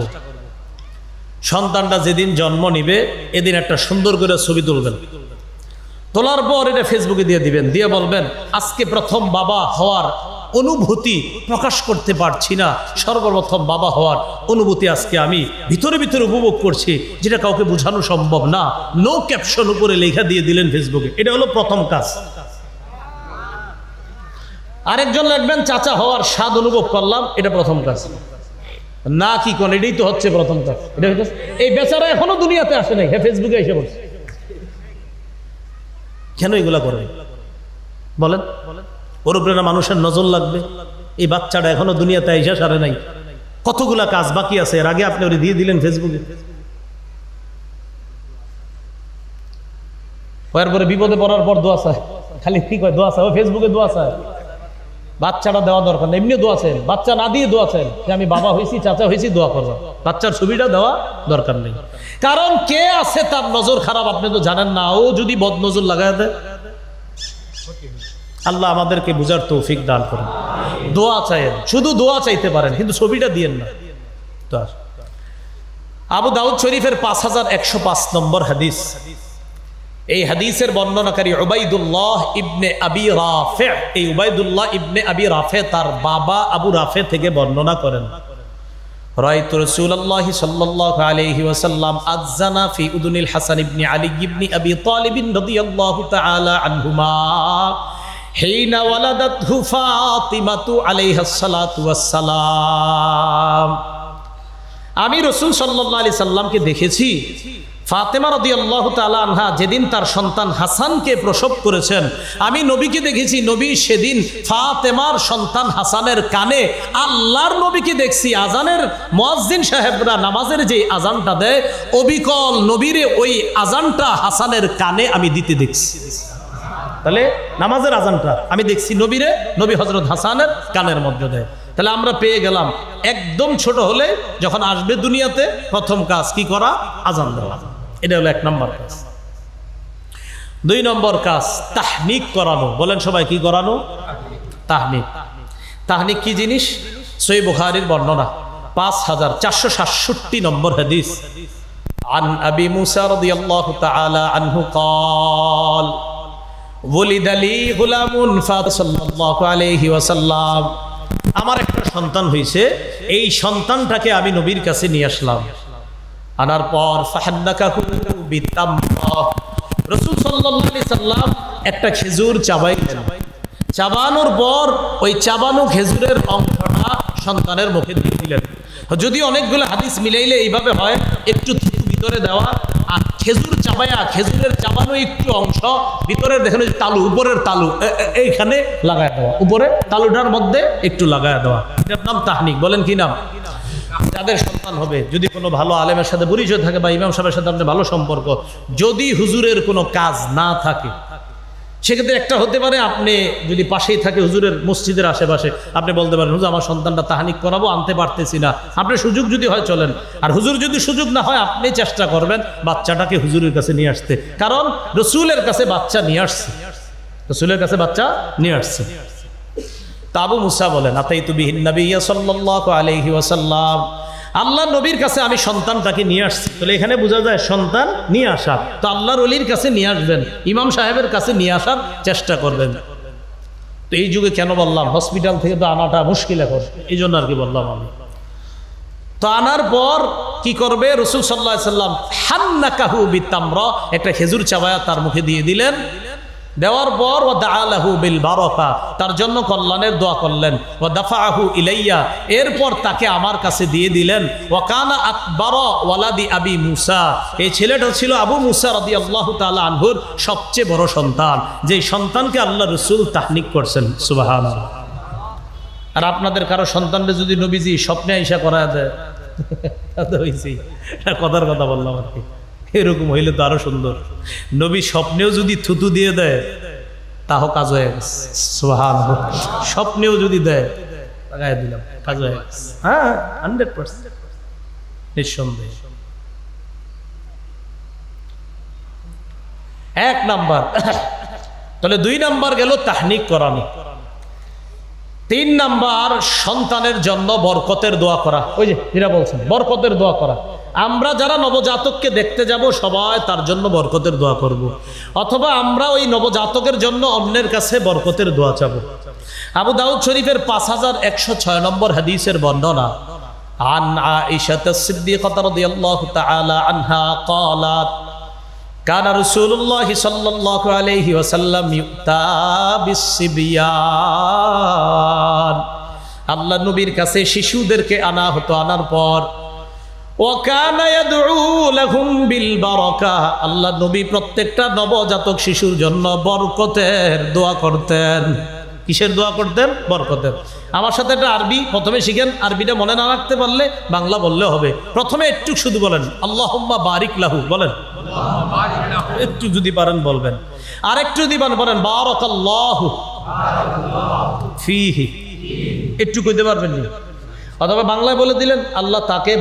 সন্তানটা যেদিন জন্ম নিবে এদিন একটা সুন্দর করে ছবি তুলবেন, তোলার পর এটা ফেসবুকে দিয়ে দিবেন, দিয়ে বলবেন আজকে প্রথম বাবা হওয়ার অনুভূতি প্রকাশ করতে পারছি না, সর্বপ্রথম বাবা হওয়ার অনুভূতি আজকে আমি ভিতরে ভিতরে উপভোগ করছি, যেটা কাউকে বোঝানো সম্ভব না। নো ক্যাপশন উপরে লেখা দিয়ে দিলেন ফেসবুকে, এটা হলো প্রথম কাজ। আরেকজন লিখবেন চাচা হওয়ার স্বাদ অনুভব করলাম, এটা প্রথম কাজ না। কি কোন এটাই তো হচ্ছে প্রথম কাজ। এটা হচ্ছে এই বেচারা এখনো দুনিয়াতে আসে নাই, হ্যাঁ ফেসবুকে এসে বলছে। কেন এগুলা করে বলেন? ওর উপরে মানুষের নজর লাগবে। এই বাচ্চাটা এখনো দুনিয়াতে আইসা সারে নাই, কতগুলা কাজ বাকি আছে, এর আগে আপনি ওরে দিয়ে দিলেন ফেসবুকে। এরপরে বিপদে পড়ার পর দোয়া চায়, খালি কি কয় দোয়া চায়, ও ফেসবুকে দোয়া চায়। বাচ্চাটা দেওয়া দরকার না, এমনি দোয়া চায়, বাচ্চা না দিয়ে দোয়া চায় যে আমি বাবা হয়েছি, চাচা হয়েছি, দোয়া করবো। বাচ্চার ছবিটা দেওয়া দরকার নেই, কারণ কে আছে তার নজর খারাপ আপনি তো জানেন না। ও যদি বদ নজর লাগায় দেয়, আল্লাহ আমাদেরকে বুঝার তৌফিক দান করুন। দোয়া চাইেন, শুধু দোয়া চাইতে পারেন, কিন্তু ছবিটা দিয়েন না। তো আবু দাউদ শরীফের 5105 নম্বর হাদিস, এই হাদিসের বর্ণনাকারী উবাইদুল্লাহ ইবনে আবি রাফে। এই উবাইদুল্লাহ ইবনে আবি রাফে তার বাবা আবু রাফে থেকে বর্ণনা করেন, রাআইতু রাসূলুল্লাহ সাল্লাল্লাহু আলাইহি ওয়াসাল্লাম আযানা ফি উদুনিল হাসান ইবনে আলী ইবনে আবি তালিব রাদিয়াল্লাহু তাআলা আনহুমা হিনা ওয়ালাদাতহু ফাতিমাতু আলাইহাস সালাতু ওয়াস সালাম। আমি রাসূল সাল্লাল্লাহু আলাইহি সাল্লামকে দেখেছি, ফাতেমা রাদিয়াল্লাহু তাআলা আনহা যেদিন তার সন্তান হাসানকে প্রসব করেছেন, আমি নবীকে দেখেছি, নবী সেদিন ফাতেমার সন্তান হাসানের কানে, আল্লাহর নবীকে দেখছি আজানের মুয়াজ্জিন সাহেবরা নামাজের যে আজানটা দেয়, অবিকল নবীরে ওই আজানটা হাসানের কানে আমি দিতে দেখছি। তাহলে নামাজের আজানটা আমি দেখছি নবীরে, নবী হযরত হাসানের কানের মধ্যে দেয়। তাহলে আমরা পেয়ে গেলাম একদম ছোট হলে যখন আসবে দুনিয়াতে প্রথম কাজ কি করা? আজান দেওয়া। এটা হলো 1 নম্বর কাজ। 2 নম্বর কাজ তাহনিক করানো। বলেন সবাই, কি করানো? তাহনিক। তাহনিক কি জিনিস? সহিহ বুখারীর বর্ণনা 5467 নম্বর হাদিস, আন আবি মুসা রাদিয়াল্লাহু তাআলা আনহু قال ওয়ালিদালি গুলামুন সাল্লাল্লাহু আলাইহি ওয়াসাল্লাম, আমার একটা সন্তান হয়েছে, এই সন্তানটাকে আমি নবীর কাছে নিয়ে আসলাম। আনার পর ফাহান্নাকাহু বিতামরা, রাসূল সাল্লাল্লাহু আলাইহি সাল্লাম একটা খেজুর চাবাইলেন। চাবানোর পর ওই চাবানো খেজুরের অংশটা সন্তানের মুখে দিয়ে দিলেন। যদি অনেকগুলো হাদিস মিলাইলে এইভাবে হয়, একটু থুতু ভিতরে দেওয়া, আর খেজুর চাবায়া খেজুরের চাবানো একটু অংশ ভিতরের দেখেন তালু, উপরের তালু এইখানে লাগায় দেওয়া, উপরে তালুটার মধ্যে একটু লাগায় দেওয়া, এটার নাম তাহনিক। বলেন কি নাম? যাদের সন্তান হবে, যদি কোনো ভালো আলেমের সাথে পরিচয় থাকে বা ইমাম সাহেবের সাথে আপনার ভালো সম্পর্ক, যদি হুজুরের কোনো কাজ না থাকে, সেক্ষেত্রে একটা হতে পারে, আপনি যদি পাশেই থাকে হুজুরের মসজিদের আশেপাশে, আপনি বলতে পারেন হুজুর আমার সন্তানটা তাহনিক করাবো, আনতে পারতেছি না, আপনার সুযোগ যদি হয় চলেন। আর হুজুর যদি সুযোগ না হয়, আপনি চেষ্টা করবেন বাচ্চাটাকে হুজুরের কাছে নিয়ে আসতে, কারণ রসুলের কাছে বাচ্চা নিয়ে আসছে, রসুলের কাছে বাচ্চা নিয়ে আসছে। তা আবু মুসা বলেন, আতাইতু বিহিন নবিয়্যা সাল্লাল্লাহু আলাইহি ওয়াসাল্লাম, আল্লাহ নবীর কাছে আমি সন্তানটাকে নিয়ে আসছি। তাহলে এখানে বোঝা যায় সন্তান নিয়ে আসা, তো আল্লাহর ওলির কাছে নিয়ে আসবেন, ইমাম সাহেবের কাছে নিয়ে আসার চেষ্টা করবেন। তো এই যুগে কেন বললাম, হসপিটাল থেকে তো আনাটা মুশকিল এখন, এই জন্য আর কি বললাম আমি। তো আনার পর কি করবে, রাসূল সাল্লাল্লাহু আলাইহি সাল্লাম হান্নাকাহু বিতামরা, একটা খেজুর চাবায়া তার মুখে দিয়ে দিলেন। দেওয়ার পর ওয়া দাআলাহু বিল বারাকা, তার জন্য কল্যাণের দোয়া করলেন। ওয়া দাফাআহু ইলাইয়া, এরপর তাকে আমার কাছে দিয়ে দিলেন। ওয়া কানা আকবারা ওয়ালাদি আবি মুসা, এই ছেলেটা ছিল আবু মুসা রাদিয়াল্লাহু তাআলা আনহুর সবচেয়ে বড় সন্তান, যে সন্তানকে আল্লাহ রাসূল তাহনিক করছেন। সুবহানাল্লাহ। আর আপনাদের কারো সন্তানকে যদি নবীজি স্বপ্নে আইসা করায় দেয়, তাতে হইছে, কথার কথা বললাম আর কি, এরকম হইলে তো আরো সুন্দর। নবী স্বপ্নেও যদি থুতু দিয়ে দেয়, তাও কাজ হয়ে গেছে। সুবহানাল্লাহ। স্বপ্নেও যদি দেয়, লাগাই দিলাম, কাজ হয়ে গেছে। হ্যাঁ, 100% নিঃসন্দেহ। এক নাম্বার। তাহলে 2 নাম্বার গেল তাহনিক করানো। 3 নাম্বার সন্তানের জন্য বরকতের দোয়া করা। ওই যে এরা বলছেন বরকতের দোয়া করা। আমরা যারা নবজাতককে দেখতে যাব, সবাই তার জন্য বরকতের দোয়া করব, অথবা আমরা ওই নবজাতকের জন্য অন্যের কাছে বরকতের দোয়া চাবো। আবু দাউদ শরীফের 5106 নম্বর হাদিসের বর্ণনা, আন আয়েশা সিদ্দিকাহ রাদিয়াল্লাহু তাআলা আনহা ক্বালাত কানা রাসূলুল্লাহ সাল্লাল্লাহু আলাইহি ওয়াসাল্লাম ইউতা বিসসিবিয়ান, আল্লাহ নবীর কাছে শিশুদেরকে আনা হতো। আনার পর ওয়াকানা ইয়াদউ লাহুম বিল বারাকা, আল্লাহ নবী প্রত্যেকটা নবজাতক শিশুর জন্য বরকতের দোয়া করতেন। কিসের দোয়া করতেন? বরকতের। আমার সাথে একটা আরবি প্রথমে শিখেন, আরবিটা মনে না রাখতে পারলে বাংলা বললে হবে। প্রথমে একটু শুধু বলেন আল্লাহুম্মা বারিক লাহু, বলেন একটু যদি পারেন বলবেন। আর একটু যদি বলেন বারাকাল্লাহু ফিহি, একটু কইতে পারবেন না? অথবা বাংলায় বলে দিলেন আল্লাহ তাকে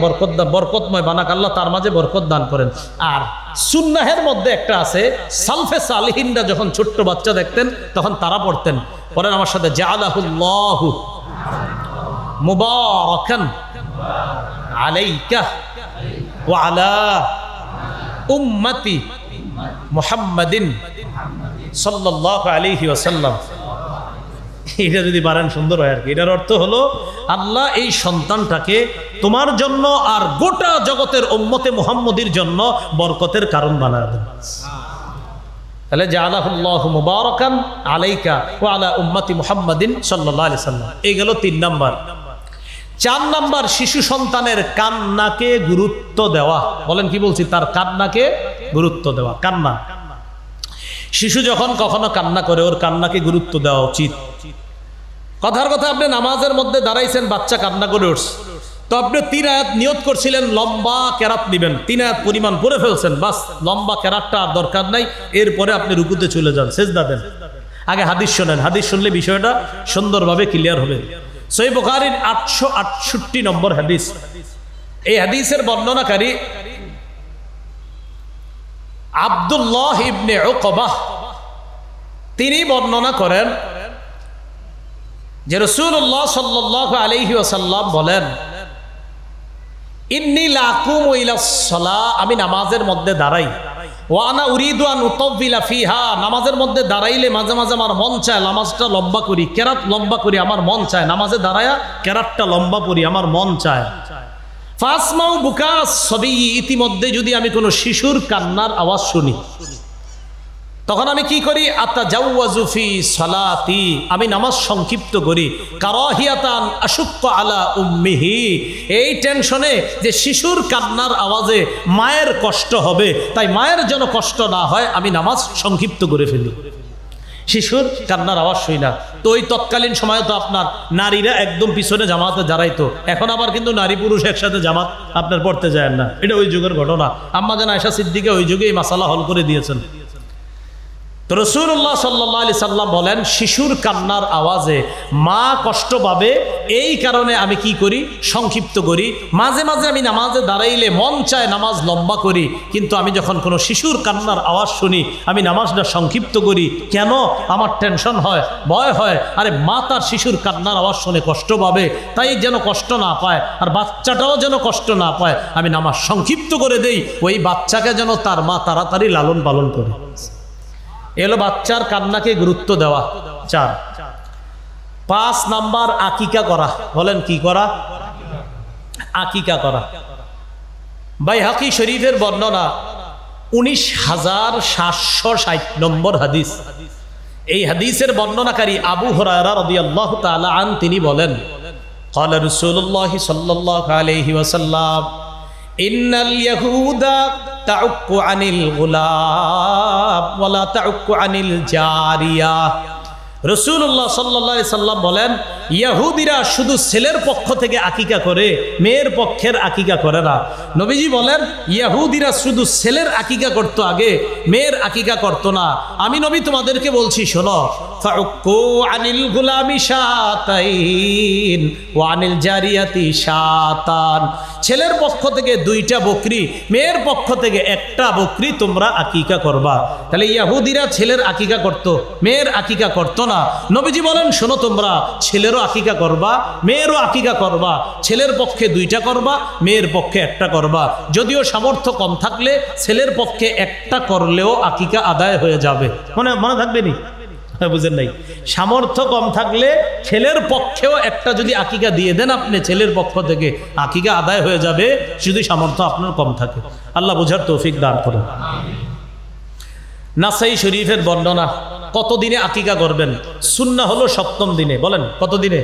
বরকতময় বানাক, আল্লাহ তার মাঝে বরকত দান করেন। আর সুন্নাহের মধ্যে একটা আছে, সালফে সালিহিনরা যখন ছোট্ট বাচ্চা দেখতেন তখন তারা পড়তেন, পড়েন আমার সাথে, জাআলাহুল্লাহু মুবারাকান আলাইকা ওয়া আলা উম্মতি মুহাম্মাদিন সাল্লাল্লাহু আলাইহি ওয়াসাল্লাম। এটা যদি পারেন সুন্দর হয় আর কি। এটার অর্থ হলো আল্লাহ এই সন্তানটাকে তোমার জন্য আর গোটা জগতের উম্মতে মুহাম্মদীর জন্য বরকতের কারণ বানায় দেন। তাহলে জাআলাহুল্লাহু মুবারাকান আলাইকা ওয়া আলা উম্মতি মুহাম্মাদিন সাল্লাল্লাহু আলাইহি সাল্লাম। এই গেল 3 নাম্বার। 4 নাম্বার, শিশু সন্তানের কান্নাকে গুরুত্ব দেওয়া। বলেন কি বলছি? তার কান্নাকে গুরুত্ব দেওয়া। কান্না, শিশু যখন কখনো কান্না করে, ওর কান্নাকে গুরুত্ব দেওয়া উচিত। কথার কথা, আপনি নামাজের মধ্যে দাঁড়াইছেন, বাচ্চা কান্না করে উঠছে, তো আপনি 3 আয়াত নিয়ত করছিলেন লম্বা কেরাত নিবেন, 3 আয়াত পরিমাণ পড়ে ফেলছেন, বাস লম্বা কেরাতটা আর দরকার নাই, এরপরে আপনি রুকুতে চলে যান, সেজদা দেন। আগে হাদিস শোনেন, হাদিস শুনলে বিষয়টা সুন্দরভাবে ক্লিয়ার হবে। সহিহ বুখারীর 868 নম্বর হাদিস। এই হাদিসের বর্ণনাকারী আব্দুল্লাহ ইবনে উকবাহ, তিনি বর্ণনা করেন যে রাসূলুল্লাহ সাল্লাল্লাহু আলাইহি ওয়াসাল্লাম বলেন, ইন্নী লা আকুমু ইলাস সালাহ, আমি নামাজের মধ্যে দাঁড়াই, ওয়ানা উরিদু আন উতাব্বিলা ফিহা, নামাজের মধ্যে দাঁড়াইলে মাঝে মাঝে আমার মন চায় নামাজটা লম্বা করি, কেরাত লম্বা করি, আমার মন চায় নামাজে দাঁড়ায়া কেরাতটা লম্বা করি, আমার মন চায়। ফাসমাউ বুকাস সবি, ইতিমধ্যে যদি আমি কোনো শিশুর কান্নার আওয়াজ শুনি, তখন আমি কি করি? আতাজাওয়াজু ফি সালাতি, আমি নামাজ সংক্ষিপ্ত করি। কারাহিয়াতান আশুক্কা আলা উম্মিহি, এই টেনশনে যে শিশুর কান্নার আওয়াজে মায়ের কষ্ট হবে, তাই মায়ের যেন কষ্ট না হয় আমি নামাজ সংক্ষিপ্ত করে ফেলি। শিশুর কান্নার আওয়াজ শুই না। তো ওই তৎকালীন সময়ে তো আপনার নারীরা একদম পিছনে জামাতে দাঁড়াইতো, এখন আবার কিন্তু নারী পুরুষ একসাথে জামাত আপনার পড়তে যায় না, এটা ওই যুগের ঘটনা। আম্মা জান আয়েশা সিদ্দিকা ওই যুগে এই মাসালা হল করে দিয়েছেন। তো রাসূলুল্লাহ সাল্লাল্লাহু আলাইহি সাল্লাম বলেন, শিশুর কান্নার আওয়াজে মা কষ্ট পাবে, এই কারণে আমি কি করি? সংক্ষিপ্ত করি। মাঝে মাঝে আমি নামাজে দাঁড়াইলে মন চায় নামাজ লম্বা করি, কিন্তু আমি যখন কোনো শিশুর কান্নার আওয়াজ শুনি আমি নামাজটা সংক্ষিপ্ত করি। কেন? আমার টেনশন হয়, ভয় হয়, আরে মা তার শিশুর কান্নার আওয়াজ শুনে কষ্ট পাবে, তাই যেন কষ্ট না পায়, আর বাচ্চাটাও যেন কষ্ট না পায়, আমি নামাজ সংক্ষিপ্ত করে দেই, ওই বাচ্চাকে যেন তার মা তাড়াতাড়ি লালন পালন করে। এলো বাচ্চার কান্নাকে গুরুত্ব দেওয়া। 4। 5 নাম্বার আকিকা করা। বলেন কি করা? আকিকা করা। বাইহাকি শরীফের বর্ণনা 19,760 নম্বর হাদিস। এই হাদিসের বর্ণনাকারী আবু হুরায়রা রাদিয়াল্লাহু তাআলা আন, তিনি বলেন, ক্বালা রাসূলুল্লাহ সাল্লাল্লাহু আলাইহি ওয়াসাল্লাম, ইন্নাল ইয়াহুদা তাউক্কু আনিল গুলাব ওয়ালা তাউক্কু আনিল জারিয়া। রাসূলুল্লাহ সাল্লাল্লাহু আলাইহি সাল্লাম বলেন, ইহুদিরা শুধু ছেলের পক্ষ থেকে আকিকা করে, মেয়ের পক্ষের আকিকা করে না। নবীজি বলেন, ইহুদিরা শুধু ছেলের আকিকা করতো আগে, মেয়ের আকিকা করতো না। আমি নবী তোমাদেরকে বলছি, শোনো, ফাউক্কু আনিল গুলামি শাতাইন ওয়া আনিল জারিয়াতি শাতান। ছেলের পক্ষ থেকে 2টা বকরি, মেয়ের পক্ষ থেকে 1টা বকরি তোমরা আকিকা করবা। তাহলে ইহুদিরা ছেলের আকিকা করতো, মেয়ের আকিকা করতো না। নবীজি বলেন, শোনো, তোমরা ছেলেরও আকিকা করবা, মেয়েরও আকিকা করবা। ছেলের পক্ষে 2টা করবা, মেয়ের পক্ষে 1টা করবা। যদিও সামর্থ্য কম থাকলে ছেলের পক্ষে 1টা করলেও আকিকা আদায় হয়ে যাবে। মনে থাকবে নি? বুঝেন নাই? সামর্থ্য কম থাকলে ছেলের পক্ষেও 1টা যদি আকিকা দিয়ে দেন আপনি ছেলের পক্ষ থেকে, আকিকা আদায় হয়ে যাবে, যদি সামর্থ্য আপনার কম থাকে। আল্লাহ বুঝার তৌফিক দান করেন। নাসাই শরীফের বর্ণনা, কত দিনে আকিকা করবেন? সুন্নাহ হলো 7ম দিনে। বলেন কত দিনে?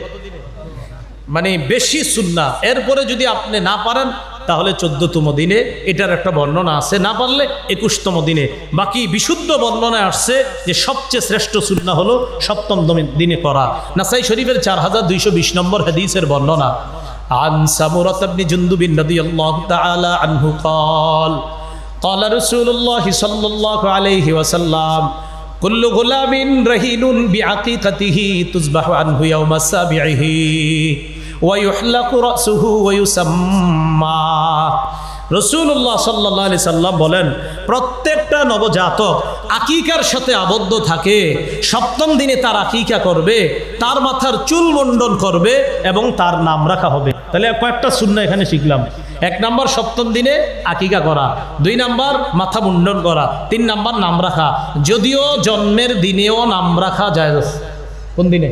মানে বেশি সুন্নাহ। এরপরে যদি আপনি না পারেন তাহলে 14তম দিনে, এটার একটা বর্ণনা আছে। না পারলে 21তম দিনে। বাকি বিশুদ্ধ বর্ণনায় আসছে যে সবচেয়ে শ্রেষ্ঠ সুন্নাহ হলো 7ম দিনে করা। নাসাই শরীফের 4220 নম্বর হাদিসের বর্ণনা, আন সামুরা ইবনে জুনদুব রাদিয়াল্লাহু তাআলা আনহু قال قال رسول الله صلى الله عليه وسلم كل غلام رهين بعقيقته تذبح عنه يوم سابعه ويحلق رأسه ويسمى। রাসূলুল্লাহ সাল্লাল্লাহু আলাইহি সাল্লাম বলেন, প্রত্যেকটা নবজাতক আকিকার সাথে আবদ্ধ থাকে। 7ম দিনে তার আকিকা করবে, তার মাথার চুল মুন্ডন করবে এবং তার নাম রাখা হবে। তাহলে কয়েকটা সুন্নাহ এখানে শিখলাম। 1 নাম্বার 7ম দিনে আকিকা করা, 2 নাম্বার মাথা মুন্ডন করা, 3 নাম্বার নাম রাখা। যদিও জন্মের দিনেও নাম রাখা জায়েজ আছে। কোন দিনে?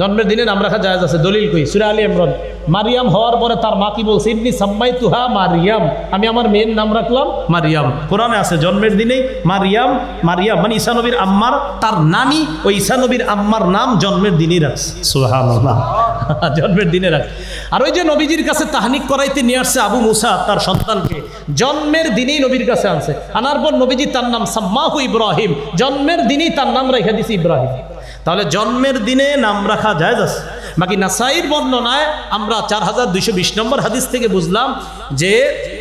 জন্মের দিনে নাম রাখা জায়েজ আছে। দলিল কই? সূরা আলী ইমরান। মারিয়াম হওয়ার পরে তার মা কি বলছে? ইন্নী সাম্মাইতুহা মারিয়াম, আমি আমার মেয়ের নাম রাখলাম মারিয়াম। কোরআনে আছে জন্মের দিনেই মারিয়াম, মারিয়াম মানে ঈসা নবীর আম্মার, তার নানি ওই ঈসা নবীর আম্মার নাম জন্মের দিনেই রাখছে। সুবহানাল্লাহ, জন্মের দিনে রাখ। আর ওই যে নবীজির কাছে তাহনিক করাইতে নিয়ে আসছে আবু মুসা তার সন্তানকে, জন্মের দিনেই নবীর কাছে আনছে। আনার পর নবীজি তার নাম সাম্মাহু ইব্রাহিম, জন্মের দিনেই তার নাম রেখে দিছে ইব্রাহিম। তাহলে জন্মের দিনে নাম রাখা জায়েজ আছে। বাকি নাসাইর বর্ণনায় আমরা 4220 নম্বর হাদিস থেকে বুঝলাম যে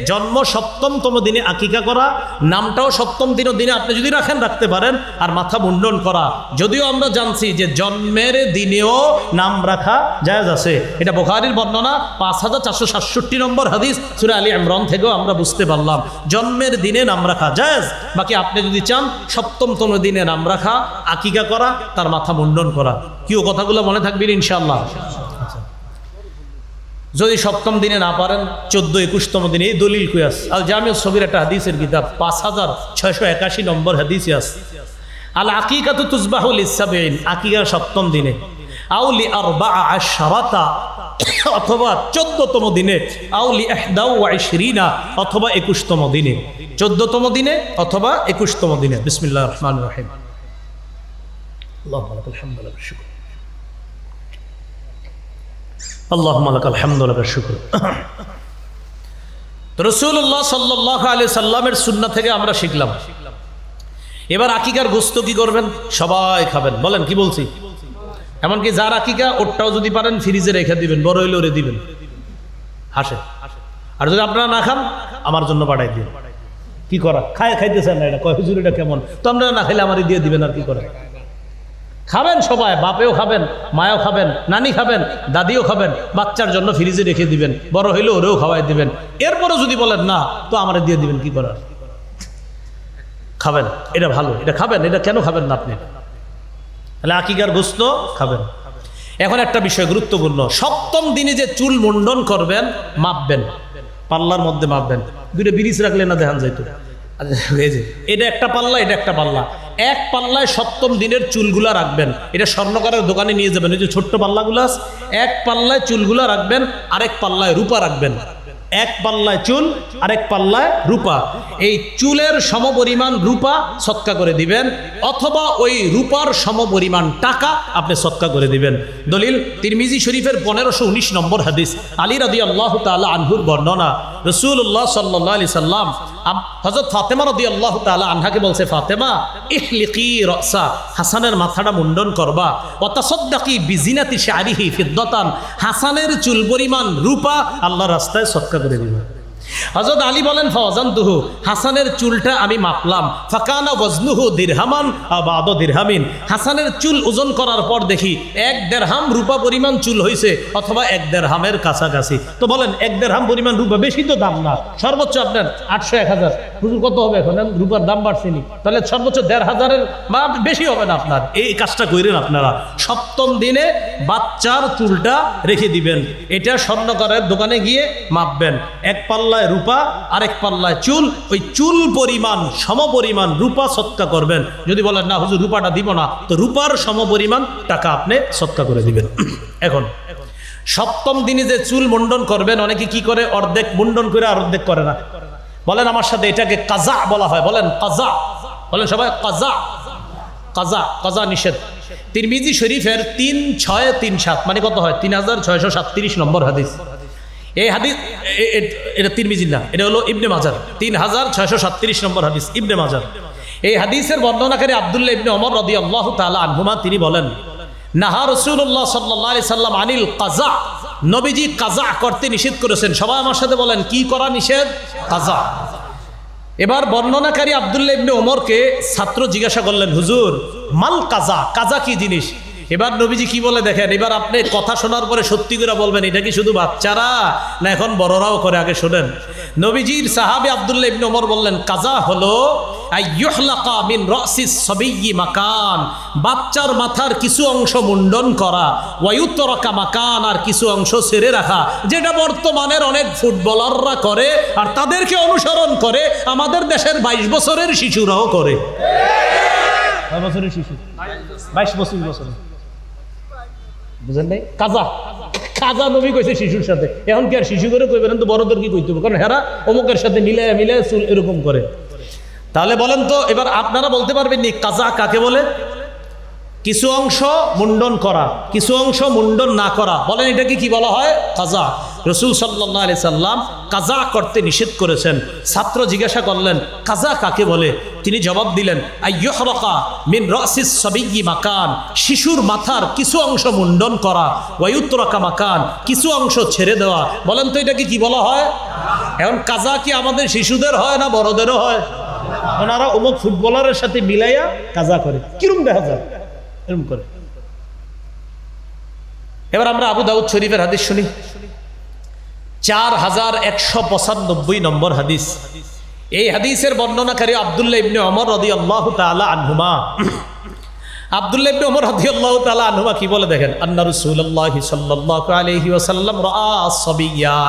জন্ম 7তম দিনে আকিকা করা, নামটাও 7ম দিনে আপনি যদি রাখেন রাখতে পারেন, আর মাথা মুন্ডন করা। যদিও আমরা জানছি যে জন্মের দিনেও নাম রাখা জায়েজ আছে। এটা বুখারীর বর্ণনা 5467 নম্বর হাদিস, সূরা আলী ইমরান থেকেও আমরা বুঝতে পারলাম জন্মের দিনে নাম রাখা জায়েজ। বাকি আপনি যদি চান 7তম দিনে নাম রাখা, আকিকা করা, তার মাথা মুন্ডন করা। কি ও কথাগুলো মনে থাকবেন ইনশাআল্লাহ? যদি সপ্তম দিনে না পারেন 14-21তম দিনে। এই দলিল কই আছে? আল জামিউ সগীর একটা হাদিসের কিতাব 5681 নম্বর হাদিসে আছে, আল আকিকাতু তুযবাহু লিস-সাবঈন, আকিকা সপ্তম দিনে, আও লি আরবা'a আশরাতা, অথবা 14তম দিনে, আও লি 21 অথবা 21তম দিনে, 14তম দিনে অথবা 21তম দিনে। বিসমিল্লাহির রহমানির রহিম। আল্লাহুম্মা লাকাল হামদু ওয়া লাকাল শুকর, আল্লাহুম্মা লাকাল হামদু ওয়া লাকাল শুকর। রাসূলুল্লাহ সাল্লাল্লাহু আলাইহি সাল্লামের সুন্নাহ থেকে আমরা শিখলাম। এবার আকিকার গোশত কি করবেন? সবাই খাবেন। বলেন কি বলছি? এমনকি যার আকিকা ওরটাও যদি পারেন ফ্রিজে রেখে দিবেন, বড় হইলে ওরে দিবেন, হাসে। আর যদি আপনারা না খান আমার জন্য পাঠাই দিন। কি করা? খাইতেছেন না, এটা কয় হুজুর এটা কেমন? তো আপনারা না খাইলে আমারই দিয়ে দিবেন, আর কি করে? খাবেন সবাই, বাপেও খাবেন, মায়ও খাবেন, নানি খাবেন, দাদিও খাবেন, বাচ্চার জন্য ফ্রিজে রেখে দিবেন, বড় হইলে ওরেও খাওয়াই দিবেন। এরপরও যদি বলেন না, তো আমারে দিয়ে দিবেন, কি করার? খাবেন, এটা ভালো, এটা খাবেন। এটা কেন খাবেন না আপনি? তাহলে আকিকার গোশত খাবেন। এখন একটা বিষয় গুরুত্বপূর্ণ, সপ্তম দিনে যে চুল মুন্ডন করবেন মাপবেন, পাল্লার মধ্যে মাপবেন। দুইটা ব্রিজ রাখলে না দেখান যাইতো। এটা একটা পাল্লা, এটা একটা পাল্লা। এক পাল্লায় সপ্তম দিনের চুলগুলা রাখবেন, এটা স্বর্ণকারের দোকানে নিয়ে যাবেন, এই যে ছোট্ট পাল্লাগুলা, এক পাল্লায় চুলগুলা রাখবেন, আরেক পাল্লায় রূপা রাখবেন। এক পাল্লায় চুল, আরেক পাল্লায় রূপা। এই চুলের সমপরিমাণ রূপা সৎকা করে দিবেন, অথবা ওই রূপার সমপরিমাণ টাকা আপনি সৎকা করে দিবেন। দলিল তিরমিজি শরীফের 1519 নম্বর হাদিস, আলী রাদিয়াল্লাহু তাআলা আনহুর বর্ণনা। রাসূলুল্লাহ সাল্লাল্লাহু আলাইহি সাল্লাম হযরত ফাতেমা রাদিয়াল্লাহু তাআলা আনহাকে বলছে, ফাতেমা ইহলিকি রাসা, হাসানের মাথাটা মুন্ডন করবা, ওয়া তাসাদদাকি বিজিনাতি শারিহি ফিদ্দাতান, হাসানের চুল পরিমাণ রূপা আল্লাহর রাস্তায় সৎকা করে দিবা। হযরত আলী বলেন, ফাওয়াজানতুহু, হাসানের চুলটা আমি মাপলাম, ফাকানা ওয়াজনুহু দিরহামান আও বা'দা দিরহামিন, হাসানের চুল ওজন করার পর দেখি 1 দিরহাম রূপা পরিমাণ চুল হইছে, অথবা 1 দিরহামের কাছাকাছি। তো বলেন 1 দিরহাম পরিমাণ রূপা, বেশি তো দাম না, সর্বোচ্চ আপনার 800-1000। হুজুর কত হবে এখন? রূপার দাম বাড়ছেনি, তাহলে সর্বোচ্চ 1500-এর বা বেশি হবে না আপনার। এই কাজটা কইরেন আপনারা, সপ্তম দিনে বাচ্চার চুলটা রেখে দিবেন, এটা স্বর্ণকারের দোকানে গিয়ে মাপবেন। এক পাল্লায় রূপা, আরেক পাল্লায় চুল, ওই চুল পরিমাণ সমপরিমাণ রূপা সৎকা করবেন। যদি বলেন না হুজুর রূপাটা দিব না, তো রূপার সমপরিমাণ টাকা আপনি সৎকা করে দিবেন। এখন সপ্তম দিনে যে চুল মুন্ডন করবেন, অনেকে কি করে? অর্ধেক মুন্ডন করে আর অর্ধেক করে না। বলেন আমার সাথে, এটাকে কাজা বলা হয়। বলেন কাজা, বলেন সবাই কাজা। কাজা, কাজা নিষেধ। তিরমিজি শরীফের 3637, মানে কত হয়? 3637 নম্বর হাদিস। এই হাদিস এটা তিরমিজি না, এটা হলো ইবনে মাজার, 3637 নম্বর হাদিস, ইবনে মাজার। এই হাদিসের বর্ণনাকারী আব্দুল্লাহ ইবনে ওমর রাদিয়াল্লাহু তাআলা আনহুমা, তিনি বলেন, নাহা রাসূলুল্লাহ সাল্লাল্লাহু আলাইহি সাল্লাম আনিল কাজা, নবীজি কাজা করতে নিষেধ করেছেন। সবাই আমার সাথে বলেন, কি করা নিষেধ? কাজা। এবার বর্ণনাকারী আব্দুল্লাহ ইবনে ওমরকে ছাত্র জিজ্ঞাসা করলেন, হুজুর মাল কাজা, কাজা কি জিনিস? এবার নবীজি কি বলে দেখেন। এবার আপনি কথা শোনার পরে সত্যি করে বলবেন, এটা কি শুধু বাচ্চারা না এখন বড়রাও করে? আগে শোনেন। নবীজির সাহাবী আব্দুল্লাহ ইবনে ওমর বললেন, কাজা হলো আইয়ুহলাকা মিন রাসিস সাবিয়্যি মাকান, বাচ্চার মাথার কিছু অংশ মুন্ডন করা, ওয়ায়ুতরাকা মাকান, আর কিছু অংশ ছেড়ে রাখা, যেটা বর্তমানের অনেক ফুটবলাররা করে, আর তাদেরকে অনুসরণ করে আমাদের দেশের 22 বছরের শিশুরাও করে। 22 বছরের শিশু, 22 বছর, বুঝেন নাই? কাজা, কাজা নবী কইছে শিশুর সাথে। এখন কি আর শিশু করে কইবেন? তো বড়দের কি কইতে হবে, কারণ হেরা অমুকের সাথে মিলায় মিলায় চুল এরকম করে। তাহলে বলেন তো, এবার আপনারা বলতে পারবেন নি কাজা কাকে বলে? কিছু অংশ মুন্ডন করা, কিছু অংশ মুন্ডন না করা। বলেন এটাকে কি বলা হয়? কাজা। রাসূল সাল্লাল্লাহু আলাইহি সাল্লাম কাজা করতে নিষেধ করেছেন। ছাত্র জিজ্ঞাসা করলেন, কাজা কাকে বলে? তিনি জবাব দিলেন, আইয়ুহরাকা মিন রাসিস সাবিয়্যি মাকান, শিশুর মাথার কিছু অংশ মুন্ডন করা, ওয়ায়ুতরাকা মাকান, কিছু অংশ ছেড়ে দেওয়া। বলেন তো এটাকে কি বলা হয়? এখন কাজা কি আমাদের শিশুদের হয় না বড়দেরও হয়? ওনারা অমুক ফুটবলারের সাথে মিলাইয়া কাজা করে, কিরম দেখা যায় এরকম করে। এবার আমরা আবু দাউদ শরীফের হাদিস শুনি, 4195 নম্বর হাদিস। এই হাদিসের বর্ণনাকারী আব্দুল্লাহ ইবনে ওমর রাদিয়াল্লাহু তাআলা আনহুমা। আব্দুল্লাহ ইবনে ওমর রাদিয়াল্লাহু তাআলা আনহুমা কি বলে দেখেন, আন্না রাসূলুল্লাহ সাল্লাল্লাহু আলাইহি ওয়াসাল্লাম রাআ সাবিয়্যা,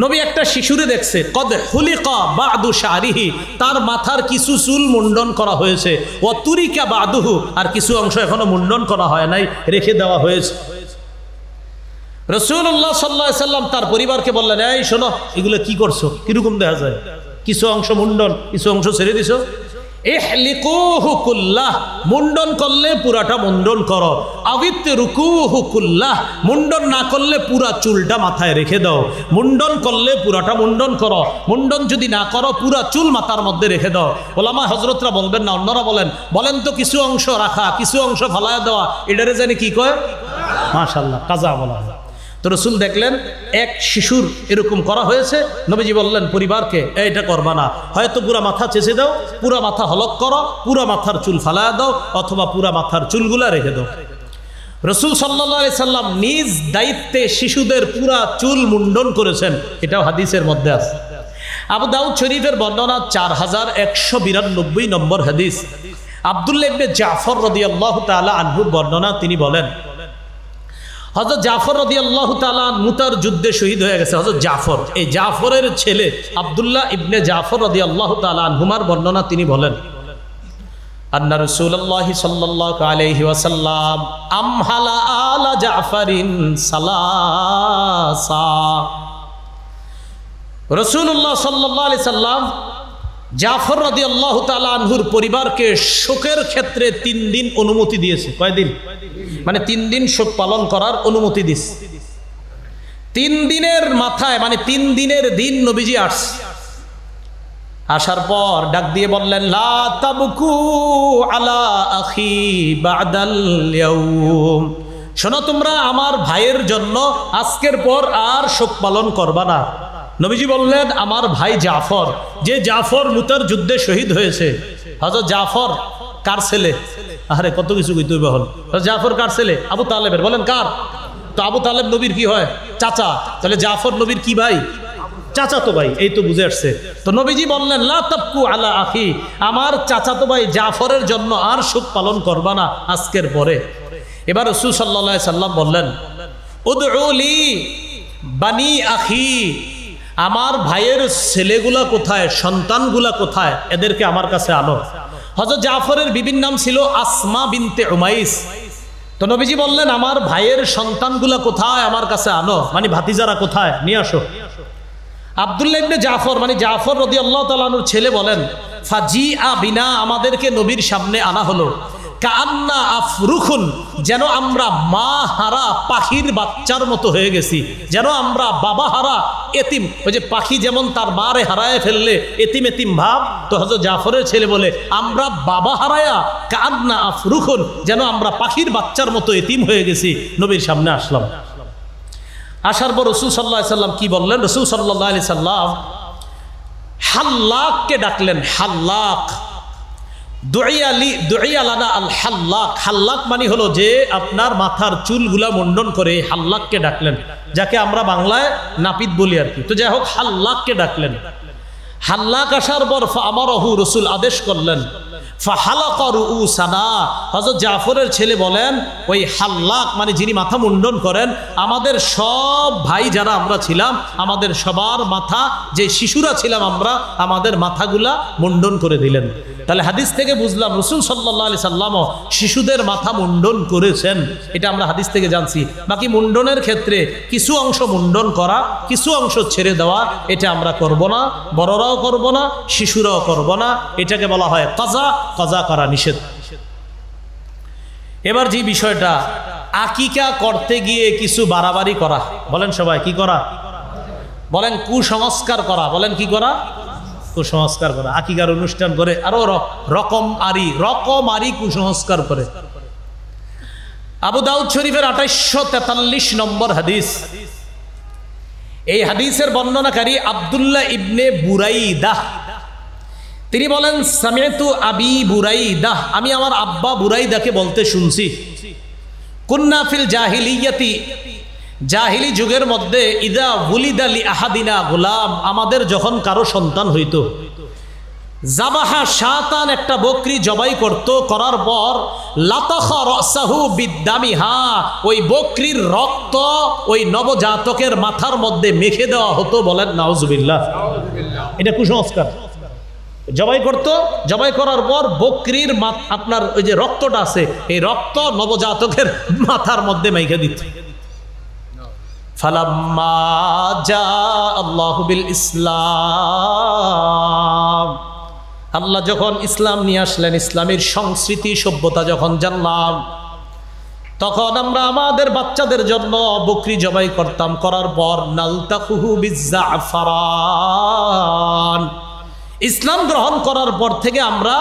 নবী একটা শিশুরে দেখছে, কদ হুলিকা বাদু শারিহি, তার মাথার কিছু চুল মুন্ডন করা হয়েছে, ওয়া তুরিকা বাদুহু, আর কিছু অংশ এখনো মুন্ডন করা হয় নাই, রেখে দেওয়া হয়েছে। রাসূলুল্লাহ সাল্লাল্লাহু আলাইহি ওয়াসাল্লাম তার পরিবারকে বললেন, এই শোনো, এগুলো কি করছো, কিরকম দেখা যায়, কিছু অংশ মুন্ডন, কিছু অংশ ছেড়ে দিছো, ইহলিকুহু কুল্লাহ, মুন্ডন করলে পুরাটা মুন্ডন করো, আবিতরুকুহু কুল্লাহ, মুন্ডন না করলে পুরা চুলটা মাথায় রেখে দাও, মুন্ডন করলে পুরাটা মুন্ডন করো, মুন্ডন যদি না করো পুরা চুল মাথার মধ্যে রেখে দাও। ওলামা হযরতরা বলবেন না, অন্যরা বলেন তো কিছু অংশ রাখা, কিছু অংশ ফালায়া দেওয়া, এটারে জানি কি কয়, মাশাআল্লাহ, কাজা বলা হয়। তো রাসূল দেখলেন এক শিশুর এরকম করা হয়েছে, নবীজি বললেন পরিবারকে, এইটা করবা না, হয়তো পুরা মাথা চেঁচে দাও, পুরা মাথা হলক করো, পুরা মাথার চুল ফালায়া দাও, অথবা পুরা মাথার চুলগুলা রেখে দাও। রাসূল সাল্লাল্লাহু আলাইহি সাল্লাম নিজ দায়িত্বে শিশুদের পুরা চুল মুন্ডন করেছেন, এটাও হাদিসের মধ্যে আছে। আবু দাউদ শরীফের বর্ণনা 4192 নম্বর হাদিস। আব্দুল্লাহ ইবনে জাফর রাদিয়াল্লাহু তাআলা আনহুর বর্ণনা, তিনি বলেন, হযরত জাফর রাদিয়াল্লাহু তাআলা মুতার যুদ্ধে শহীদ হয়ে গেছে। হযরত জাফর, এই জাফরের ছেলে আব্দুল্লাহ ইবনে জাফর রাদিয়াল্লাহু তাআলা আনহুমার বর্ণনা, তিনি বলেন, আন্না রাসূলুল্লাহি সাল্লাল্লাহু আলাইহি ওয়াসাল্লাম আমহালা আলা জাফরিন সালাসা, রাসূলুল্লাহ সাল্লাল্লাহু আলাইহি সাল্লাম জাফর রাদিয়াল্লাহু তাআলা আনহুর পরিবারকে শোকের ক্ষেত্রে 3 দিন অনুমতি দিয়েছে। কয়দিন? মানে 3 দিন শোক পালন করার অনুমতি দিয়েছে। 3 দিনের মাথায়, মানে 3 দিনের দিন নবীজি আসছে। আসার পর ডাক দিয়ে বললেন, লা তাবকু আলা আখি বাদাল ইয়াউম, শোনো তোমরা আমার ভাইয়ের জন্য আজকের পর আর শোক পালন করবা না। নবীজি বললেন, আমার ভাই জাফর, যে জাফর মুতার যুদ্ধে শহীদ হয়েছে। হযরত জাফর কার ছেলে? আরে কত কিছু কইতে হইবে হল। জাফর কার ছেলে? আবু তালেবের। বলেন কার? তো আবু তালেব নবীর কি হয়? চাচা। তাহলে জাফর নবীর কি ভাই? চাচাতো ভাই। এই তো বুঝে আসছে। তো নবীজি বললেন, লা তাবকু আলা আখি, আমার চাচাতো ভাই জাফরের জন্য আর শোক পালন করবা না আজকের পরে। এবার রাসূল সাল্লাল্লাহু আলাইহি সাল্লাম বললেন, উদউ লি বানি আখি, আমার ভাইয়ের ছেলেগুলা কোথায়, সন্তানগুলা কোথায়, এদেরকে আমার কাছে আনো। হযরত জাফরের বিবির নাম ছিল আসমা বিনতে উমাইস। তো নবীজি বললেন, আমার ভাইয়ের সন্তানগুলা কোথায়, আমার কাছে আনো, মানে ভাতিজারা কোথায়, নিয়ে আসো। আব্দুল্লাহ ইবনে জাফর, মানে জাফর রাদিয়াল্লাহু তাআলা আনহুর ছেলে বলেন, ফাজিআ বিনা, আমাদেরকে নবীর সামনে আনা হলো, কান্না আফরুখুন, যেন আমরা মা হারা পাখির বাচ্চার মতো হয়ে গেছি, যেন আমরা বাবা হারা এতিম, ওই যে পাখি যেমন তার মারে হারায় ফেললে এতিম এতিম ভাব, তো হযরত জাফরের ছেলে বলে, আমরা বাবা হারায়া কান্না আফরুখুন, যেন আমরা পাখির বাচ্চার মতো এতিম হয়ে গেছি। নবীর সামনে আসলাম। আসার পর রাসূল সাল্লাল্লাহু আলাইহি সাল্লাম কি বললেন? রাসূল সাল্লাল্লাহু আলাইহি সাল্লাম হাল্লাককে ডাকলেন। হাল্লাক, দুইয়া লানা আল হাল্লাক। হাল্লাক মানে হলো যে আপনার মাথার চুলগুলা মুন্ডন করে, হাল্লাককে ডাকলেন, যাকে আমরা বাংলায় নাপিত বলি আর কি। তো যাই হোক, হাল্লাককে ডাকলেন। হাল্লাক আসার পর ফামারাহু, রাসূল আদেশ করলেন, ফাহালাকা রুউসানা। হযরত জাফরের ছেলে বলেন, ওই হাল্লাক মানে যিনি মাথা মুন্ডন করেন, আমাদের সব ভাই যারা আমরা ছিলাম, আমাদের সবার মাথা, যে শিশুরা ছিলাম আমরা, আমাদের মাথাগুলা মুন্ডন করে দিলেন। তাহলে হাদিস থেকে বুঝলাম রাসূল সাল্লাল্লাহু আলাইহি সাল্লামও শিশুদের মাথা মুন্ডন করেছেন, এটা আমরা হাদিস থেকে জানছি। বাকি মুন্ডনের ক্ষেত্রে কিছু অংশ মুন্ডন করা, কিছু অংশ ছেড়ে দেওয়া, এটা আমরা করব না, বড়রাও করব না, শিশুরাও করব না। এটাকে বলা হয় কাজা, কাজা করা নিষেধ। এবার যে বিষয়টা, আকিকা করতে গিয়ে কিছু বাড়াবাড়ি করা, বলেন সবাই কি করা? বলেন কুসংস্কার করা। বলেন কি করা? কুসংস্কার করা। আকিকার অনুষ্ঠান করে আরো রকমারি কুসংস্কার করে। আবু দাউদ শরীফের 2843 নম্বর হাদিস। এই হাদিসের বর্ণনাকারী আব্দুল্লাহ ইবনে বুরাইদাহ, তিনি বলেন, সামি'তু আবি বুরাইদাহ, আমি আমার আব্বা বুরাইদাকে বলতে শুনছি, কুন্না ফিল জাহিলিয়াতি, জাহিলি যুগের মধ্যে, ইদা উলিদা লি আহাদিনা গুলাম, আমাদের যখন কারো সন্তান হইতো, জাবাহা শাতান একটা বকরি জবাই করত, করার পর লাতাখা রাসাহু বিদ্দামিহা, ওই বকরির রক্ত ওই নবজাতকের মাথার মধ্যে মেখে দেওয়া হতো। বলেন নাউজুবিল্লাহ। এটা কুসংস্কার। জবাই করত, জবাই করার পর বকরির আপনার ওই যে রক্তটা আছে, এই রক্ত নবজাতকের মাথার মধ্যে মেখে দিত। ফালাম্মা জা আল্লাহু বিল ইসলাম, আল্লাহ যখন ইসলাম নিয়ে আসলেন, ইসলামের সংস্কৃতি সভ্যতা যখন জানলাম, তখন আমরা আমাদের বাচ্চাদের জন্য বকরি জবাই করতাম। করার পর নালতাকুহু বিজ্জাফরান, ইসলাম গ্রহণ করার পর থেকে আমরা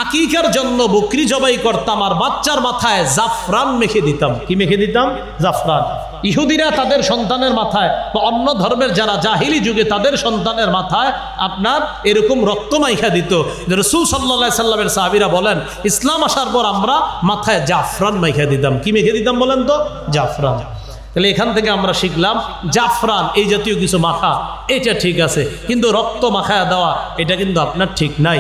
আকিকার জন্য বকরি জবাই করতাম আর বাচ্চার মাথায় জাফরান মেখে দিতাম। কি মেখে দিতাম? জাফরান। ইহুদিরা তাদের সন্তানের মাথায় বা অন্য ধর্মের যারা জাহিলি যুগে তাদের সন্তানের মাথায় আপনার এরকম রক্ত মাইখা দিত। রাসূল সাল্লাল্লাহু আলাইহি সাল্লামের সাহাবীরা বলেন, ইসলাম আসার পর আমরা মাথায় জাফরান মাইখা দিতাম। কি মেখে দিতাম বলেন তো? জাফরান। তাহলে এখান থেকে আমরা শিখলাম জাফরান এই জাতীয় কিছু মাখা এটা ঠিক আছে, কিন্তু রক্ত মাখায়া দেওয়া এটা কিন্তু আপনার ঠিক নাই।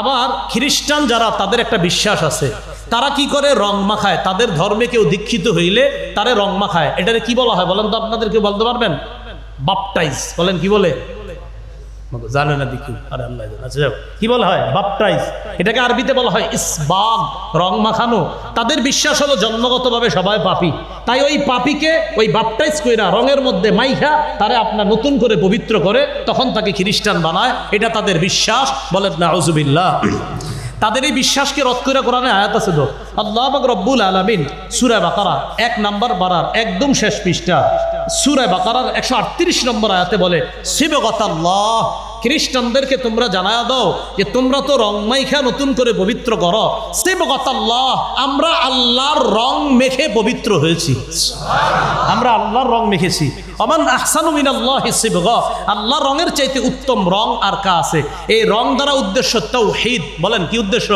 আবার খ্রিস্টান যারা, তাদের একটা বিশ্বাস আছে, তারা কি করে? রং মাখায়। তাদের ধর্মে কেউ দীক্ষিত হইলে তারে রং মাখায়। এটারে কি বলা হয় বলেন তো? আপনাদের কেউ বলতে পারবেন? বাপটাইজ। বলেন কি বলে? জানে না দেখি, আরে আল্লাহ জানে। আচ্ছা কি বলা হয়? বাপটাইজ। এটাকে আরবিতে বলা হয় ইসবাগ, রং মাখানো। তাদের বিশ্বাস হলো জন্মগতভাবে সবাই পাপী, তাই ওই পাপীকে ওই বাপটাইজ কইরা রঙের মধ্যে মাইখা তারে আপনার নতুন করে পবিত্র করে তখন তাকে খ্রিস্টান বানায়। এটা তাদের বিশ্বাস। বলেন নাউজুবিল্লাহ। তাদের এই বিশ্বাসকে রদ করে কোরআনে আয়াত আছে তো, আল্লাহ পাক রব্বুল আলামিন সূরা বাকারা 1 নম্বর পারার একদম শেষ পৃষ্ঠা সূরা বাকারার 138 নম্বর আয়াতে বলে, সিবগাতাল্লাহ, খ্রিস্টানদেরকে তোমরা জানায়া দাও যে তোমরা তো রং মাইখা নতুন করে পবিত্র করো। সিবগাতাল্লাহ, আমরা আল্লাহর রং মেখে পবিত্র হয়েছি। আমরা আল্লাহর রং মেখেছি। আমান আহসানু মিনাল্লাহি সিবগা, আল্লাহর রঙের চাইতে উত্তম রং আর কা আছে? এই রং দ্বারা উদ্দেশ্য তাওহীদ। বলেন কি উদ্দেশ্য?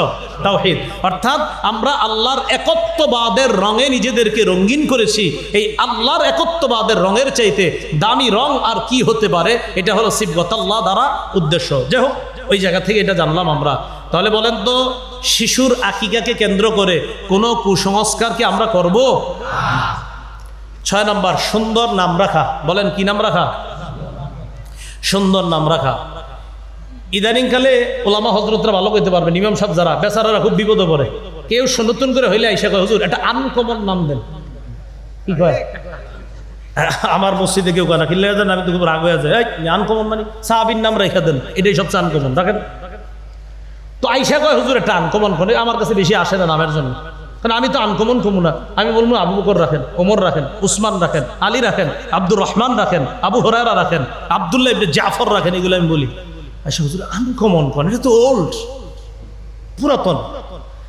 তাওহীদ। অর্থাৎ আমরা আল্লাহর একত্ববাদের রঙে নিজেদেরকে রঙিন করেছি। এই আল্লাহর একত্ববাদের রঙের চাইতে দামি রং আর কি হতে পারে? এটা হলো সিবগাতাল্লাহ দ্বারা উদ্দেশ্য। যাই হোক, ওই জায়গা থেকে এটা জানলাম আমরা। তাহলে বলেন তো, শিশুর আকিকাকে কেন্দ্র করে কোনো কুসংস্কার কি আমরা করব? 6 নম্বর, সুন্দর নাম রাখা। বলেন কি নাম রাখা? সুন্দর নাম রাখা। ইদানিংকালে ওলামা হজরতরা ভালো করতে পারবেন, ইমাম সাহেব যারা, বেচারারা খুব বিপদে পড়ে। কেউ নতুন করে হইলে আইসা কয়, হুজুর একটা আনকমন নাম দেন। কি কয়? আমার মসজিদে কেউ কয় না, কিনলে যান, আমি তো খুব রাগ হয়ে যায়, আনকমন মানে সাহাবীর নাম রেখা দেন, এটাই সবচেয়ে আনকমন রাখেন। তো আইসা কয় হুজুর একটা আনকমন করে, আমার কাছে বেশি আসে না নামের জন্য, কারণ আমি তো আনকমন কমু না। আমি বলবো আবু বকর রাখেন, ওমর রাখেন, উসমান রাখেন, আলী রাখেন, আব্দুর রহমান রাখেন, আবু হুরায়রা রাখেন, আব্দুল্লাহ ইবনে জাফর রাখেন, এগুলো আমি বলি। আচ্ছা হুজুর আনকমন কোন? এটা তো ওল্ড, পুরাতন।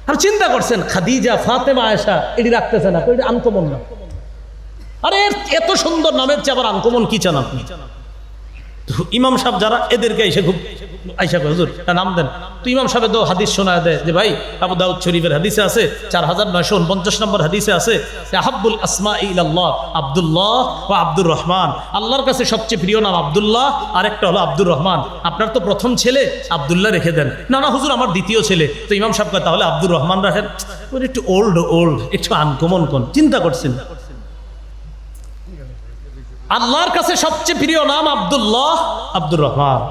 আর চিন্তা করছেন খাদিজা, ফাতেমা, আয়েশা এটি রাখতেছে না, এটা আনকমন না। আরে এত সুন্দর নামের চেয়ে আবার আনকমন কি চান আপনি? ইমাম সাহেব যারা, এদেরকে এসে খুব আইসা করে, হুজুর একটা নাম দেন। তো ইমাম সাহেব তো হাদিস শোনায় দেয় যে ভাই, আবু দাউদ শরীফের হাদিসে আছে 4949 নম্বর হাদিসে আছে, আহাব্বুল আসমা ইলাল্লাহ আব্দুল্লাহ ওয়া আব্দুর রহমান। আল্লাহর কাছে সবচেয়ে প্রিয় নাম আব্দুল্লাহ, আর একটা হলো আব্দুর রহমান। আপনার তো প্রথম ছেলে, আব্দুল্লাহ রেখে দেন। না না হুজুর, আমার দ্বিতীয় ছেলে। তো ইমাম সাহেব কয় তাহলে আব্দুর রহমান রাখেন। একটু ওল্ড, একটু আনকমন কোন? চিন্তা করছেন। আল্লাহর কাছে সবচেয়ে প্রিয় নাম আব্দুল্লাহ, আব্দুর রহমান।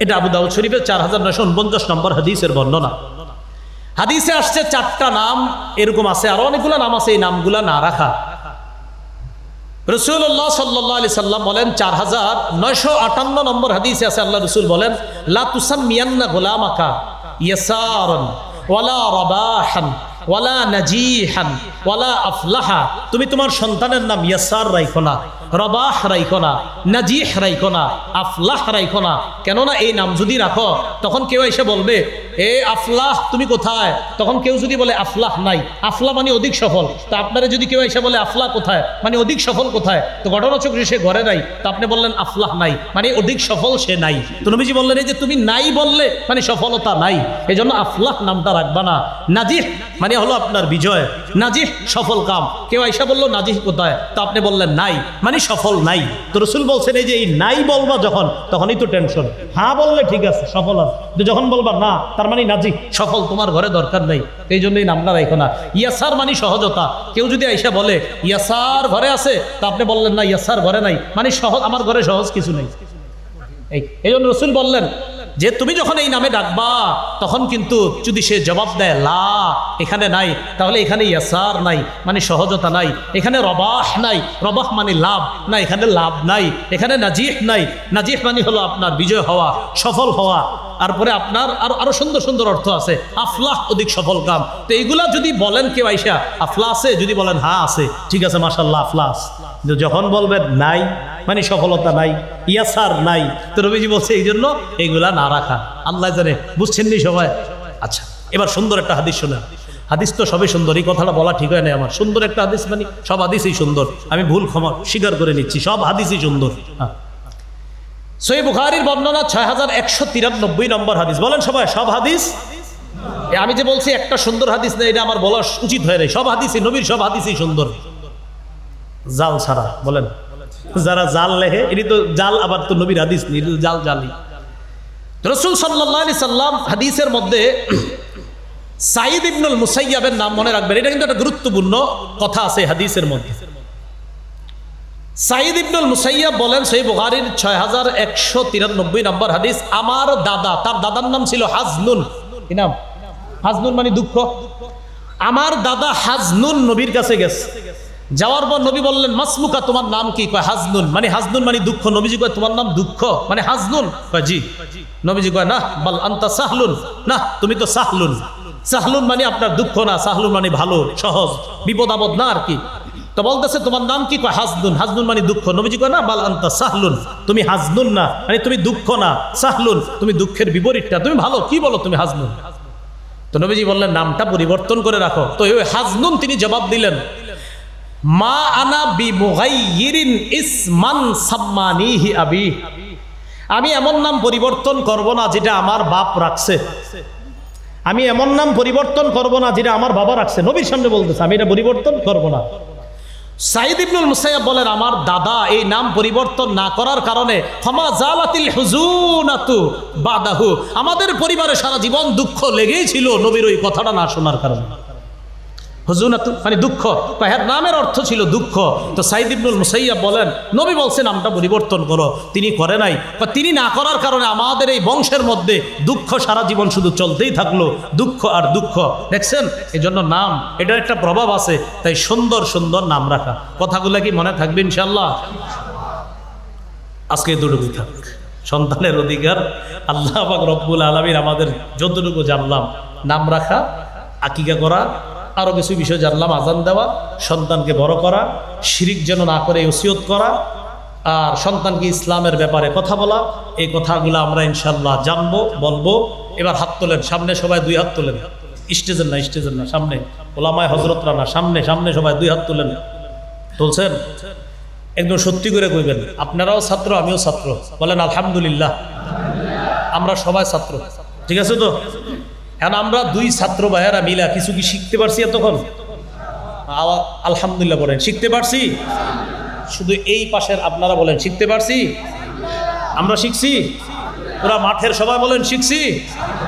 এটা আবু দাউদ শরীফের 4949 নম্বর হাদিসের বর্ণনা। হাদিসে আসছে 4টা নাম, এরকম আছে আরো অনেকগুলো নাম আছে, এই নামগুলা না রাখা। রাসূলুল্লাহ সাল্লাল্লাহু আলাইহি সাল্লাম বলেন, 4958 নম্বর হাদিসে আছে, আল্লাহ রাসূল বলেন, লা তুসাম্মিয়ান্না গুলামাকা ইয়াসারান ওয়ালা রাবাহান ওয়ালা নাজিহান ওয়ালা আফলাহা। তুমি তোমার সন্তানের নাম ইয়াসার রাখো না, রবাহ রাইখো না, নাজিহ রাইখো না, আফলাহ রাইখো না। কেননা এই নাম যদি রাখো তখন কেউ এসে বলবে এ আফলাহ তুমি কোথায়? তখন কেউ যদি বলে আফলাহ নাই, আফলাহ মানে অধিক সফল, তো আপনারা যদি কেউ এসে বলে আফলাহ কোথায় মানে অধিক সফল কোথায়, তো ঘটনাচক্রে সে ঘরে নাই, তো আপনি বললেন আফলাহ নাই মানে অধিক সফল সে নাই। তো নবীজি বললেন এই যে তুমি নাই বললে মানে সফলতা নাই, এই জন্য আফলাহ নামটা রাখবা না। নাজিহ মানে হলো আপনার বিজয়, নাজিহ সফল কাম। কেউ আইসা বললো নাজিহ কোথায়, তো আপনি বললেন নাই মানে মানে সফল নাই। তো রাসূল বলছেন এই যে এই নাই বলবা যখন, তখনই তো টেনশন। হ্যাঁ বললে ঠিক আছে সফল আছে, যখন বলবা না তার মানে নাজি, সফল তোমার ঘরে দরকার নেই, এই জন্যই নামটা রাখো না। ইয়াসার মানে সহজতা। কেউ যদি আইসা বলে ইয়াসার ঘরে আছে, তা আপনি বললেন না ইয়াসার ঘরে নাই, মানে সহজ, আমার ঘরে সহজ কিছু নেই। এই জন্য রাসূল বললেন যে তুমি যখন এই নামে ডাকবা তখন কিন্তু যদি সে জবাব দেয় লা এখানে নাই, তাহলে এখানে ইয়াসার নাই মানে সহজতা নাই, এখানে রবাহ নাই, রবাহ মানে লাভ না, এখানে লাভ নাই, এখানে নাজিহ নাই, নাজিহ মানে হলো আপনার বিজয় হওয়া, সফল হওয়া। তারপরে আপনার আরো সুন্দর সুন্দর অর্থ আছে, আফলাহ অধিক সফল কাম। তো এইগুলা যদি বলেন কেউ আইসা আফলা আছে, যদি বলেন হ্যাঁ আছে, ঠিক আছে মাশাআল্লাহ আফলাস। যখন বলবেন নাই মানে সফলতা নাই, ইয়াসার নাই, তো নবীজি বলছে এই জন্য এইগুলা না রাখা। আল্লাহ জানে, বুঝছেন নি সবাই? আচ্ছা, এবার সুন্দর একটা হাদিস শোনা। হাদিস তো সবই সুন্দর, এই কথাটা বলা ঠিক হয় না আমার। সুন্দর একটা হাদিস মানে সব হাদিসই সুন্দর, আমি ভুল ক্ষমা স্বীকার করে নিচ্ছি, সব হাদিসই সুন্দর। হ্যাঁ, সহিহ বুখারীর বর্ণনা 6193 নম্বর হাদিস। বলেন সবাই সব হাদিস? আমি যে বলছি একটা সুন্দর হাদিস না, এটা আমার বলা উচিত হয় নাই। সব হাদিসই নবীর, সব হাদিসই সুন্দর, জাল ছাড়া। বলেন, যারা জাল লেখে এটি তো জাল, আবার তো নবীর হাদিস নেই, জাল জালি। রাসূল সাল্লাল্লাহু আলাইহি সাল্লাম হাদিসের মধ্যে সাঈদ ইবনুল মুসাইয়াবের নাম মনে রাখবেন, এটা কিন্তু একটা গুরুত্বপূর্ণ কথা আছে হাদিসের মধ্যে। সাঈদ ইবনুল মুসাইয়াব বলেন, সহিহ বুখারীর 6193 নম্বর হাদিস, আমার দাদা, তার দাদার নাম ছিল হাজনুন। কি নাম? হাজনুন মানে দুঃখ। আমার দাদা হাজনুন নবীর কাছে গেছে, যাওয়ার পর নবী বললেন মাসমুকা, তোমার নাম কি? কয় হাজনুন। মানে হাজনুন মানে দুঃখ। নবীজি কয় তোমার নাম দুঃখ মানে হাজনুন? কয় জি। নবীজি কয় না, বল আনতা সাহলুন, না তুমি তো সাহলুন। সাহলুন মানে আপনার দুঃখ না, সাহলুন মানে ভালো, সহজ, বিপদ আপদ না আর কি। তো বলতেছে তোমার নাম কি? কয় হাজনুন। হাজনুন মানে দুঃখ। নবীজি কয় না, বাল আনতা সাহলুন, তুমি হাজনুন না, মানে তুমি দুঃখ না, সাহলুন তুমি দুঃখের বিপরীতটা, তুমি ভালো, কি বলো তুমি হাজনুন। তো নবীজি বললেন নামটা পরিবর্তন করে রাখো। তো ওই হাজনুন তিনি জবাব দিলেন, মা আনা বিমুগাইয়িরিন ইসমান সাম্মানিহি আবি, আমি এমন নাম পরিবর্তন করব না যেটা আমার বাপ রাখছে, আমি এমন নাম পরিবর্তন করব না যেটা আমার বাবা রাখছে। নবীর সামনে বলতেছে আমি এটা পরিবর্তন করব না। সাঈদ ইবনুল মুসাইয়াব বলেন আমার দাদা এই নাম পরিবর্তন না করার কারণে ফামা জালাতিল হুজুনাতু বাদাহু, আমাদের পরিবারে সারা জীবন দুঃখ লেগেই ছিল নবীর ওই কথাটা না শোনার কারণে। হুজুনাতু মানে দুঃখ, তার নামের অর্থ ছিল দুঃখ। তো সাঈদ ইবনুল মুসাইয়াব বলেন নবী বলছেন নামটা পরিবর্তন করো, তিনি করে নাই, বা তিনি না করার কারণে আমাদের এই বংশের মধ্যে দুঃখ সারা জীবন শুধু চলতেই থাকলো, দুঃখ আর দুঃখ। দেখছেন, এই জন্য নাম এটার একটা প্রভাব আছে, তাই সুন্দর সুন্দর নাম রাখা। কথাগুলো কি মনে থাকবে ইনশাআল্লাহ? আজকে এতটুকুই থাক। সন্তানের অধিকার আল্লাহ পাক রব্বুল আলামিন আমাদের যতটুকু জানলাম, নাম রাখা, আকিকা করা, আরো কিছু বিষয় জানলাম, আজান দেওয়া, সন্তানকে বড় করা, শিরিক যেন না করে ওসিয়ত করা, আর সন্তানকে ইসলামের ব্যাপারে কথা বলা, এই কথাগুলো আমরা ইনশাল্লাহ জানবো, বলবো। এবার হাত তোলেন, সামনে সবাই দুই হাত তোলেন, স্টেজের না, সামনে ওলামায়ে হযরতরা না, সামনে সামনে সবাই দুই হাত তোলেন। তুলছেন? একদম সত্যি করে কইবেন, আপনারাও ছাত্র আমিও ছাত্র, বলেন আলহামদুলিল্লাহ, আমরা সবাই ছাত্র, ঠিক আছে তো? এখন আমরা দুই ছাত্র ভাইয়েরা মিলা কিছু কি শিখতে পারছি এতক্ষণ? আলহামদুলিল্লাহ বলেন, শিখতে পারছি? শুধু এই পাশের আপনারা বলেন শিখতে পারছি? আমরা শিখছি? পুরা মাঠের সবাই বলেন শিখছি?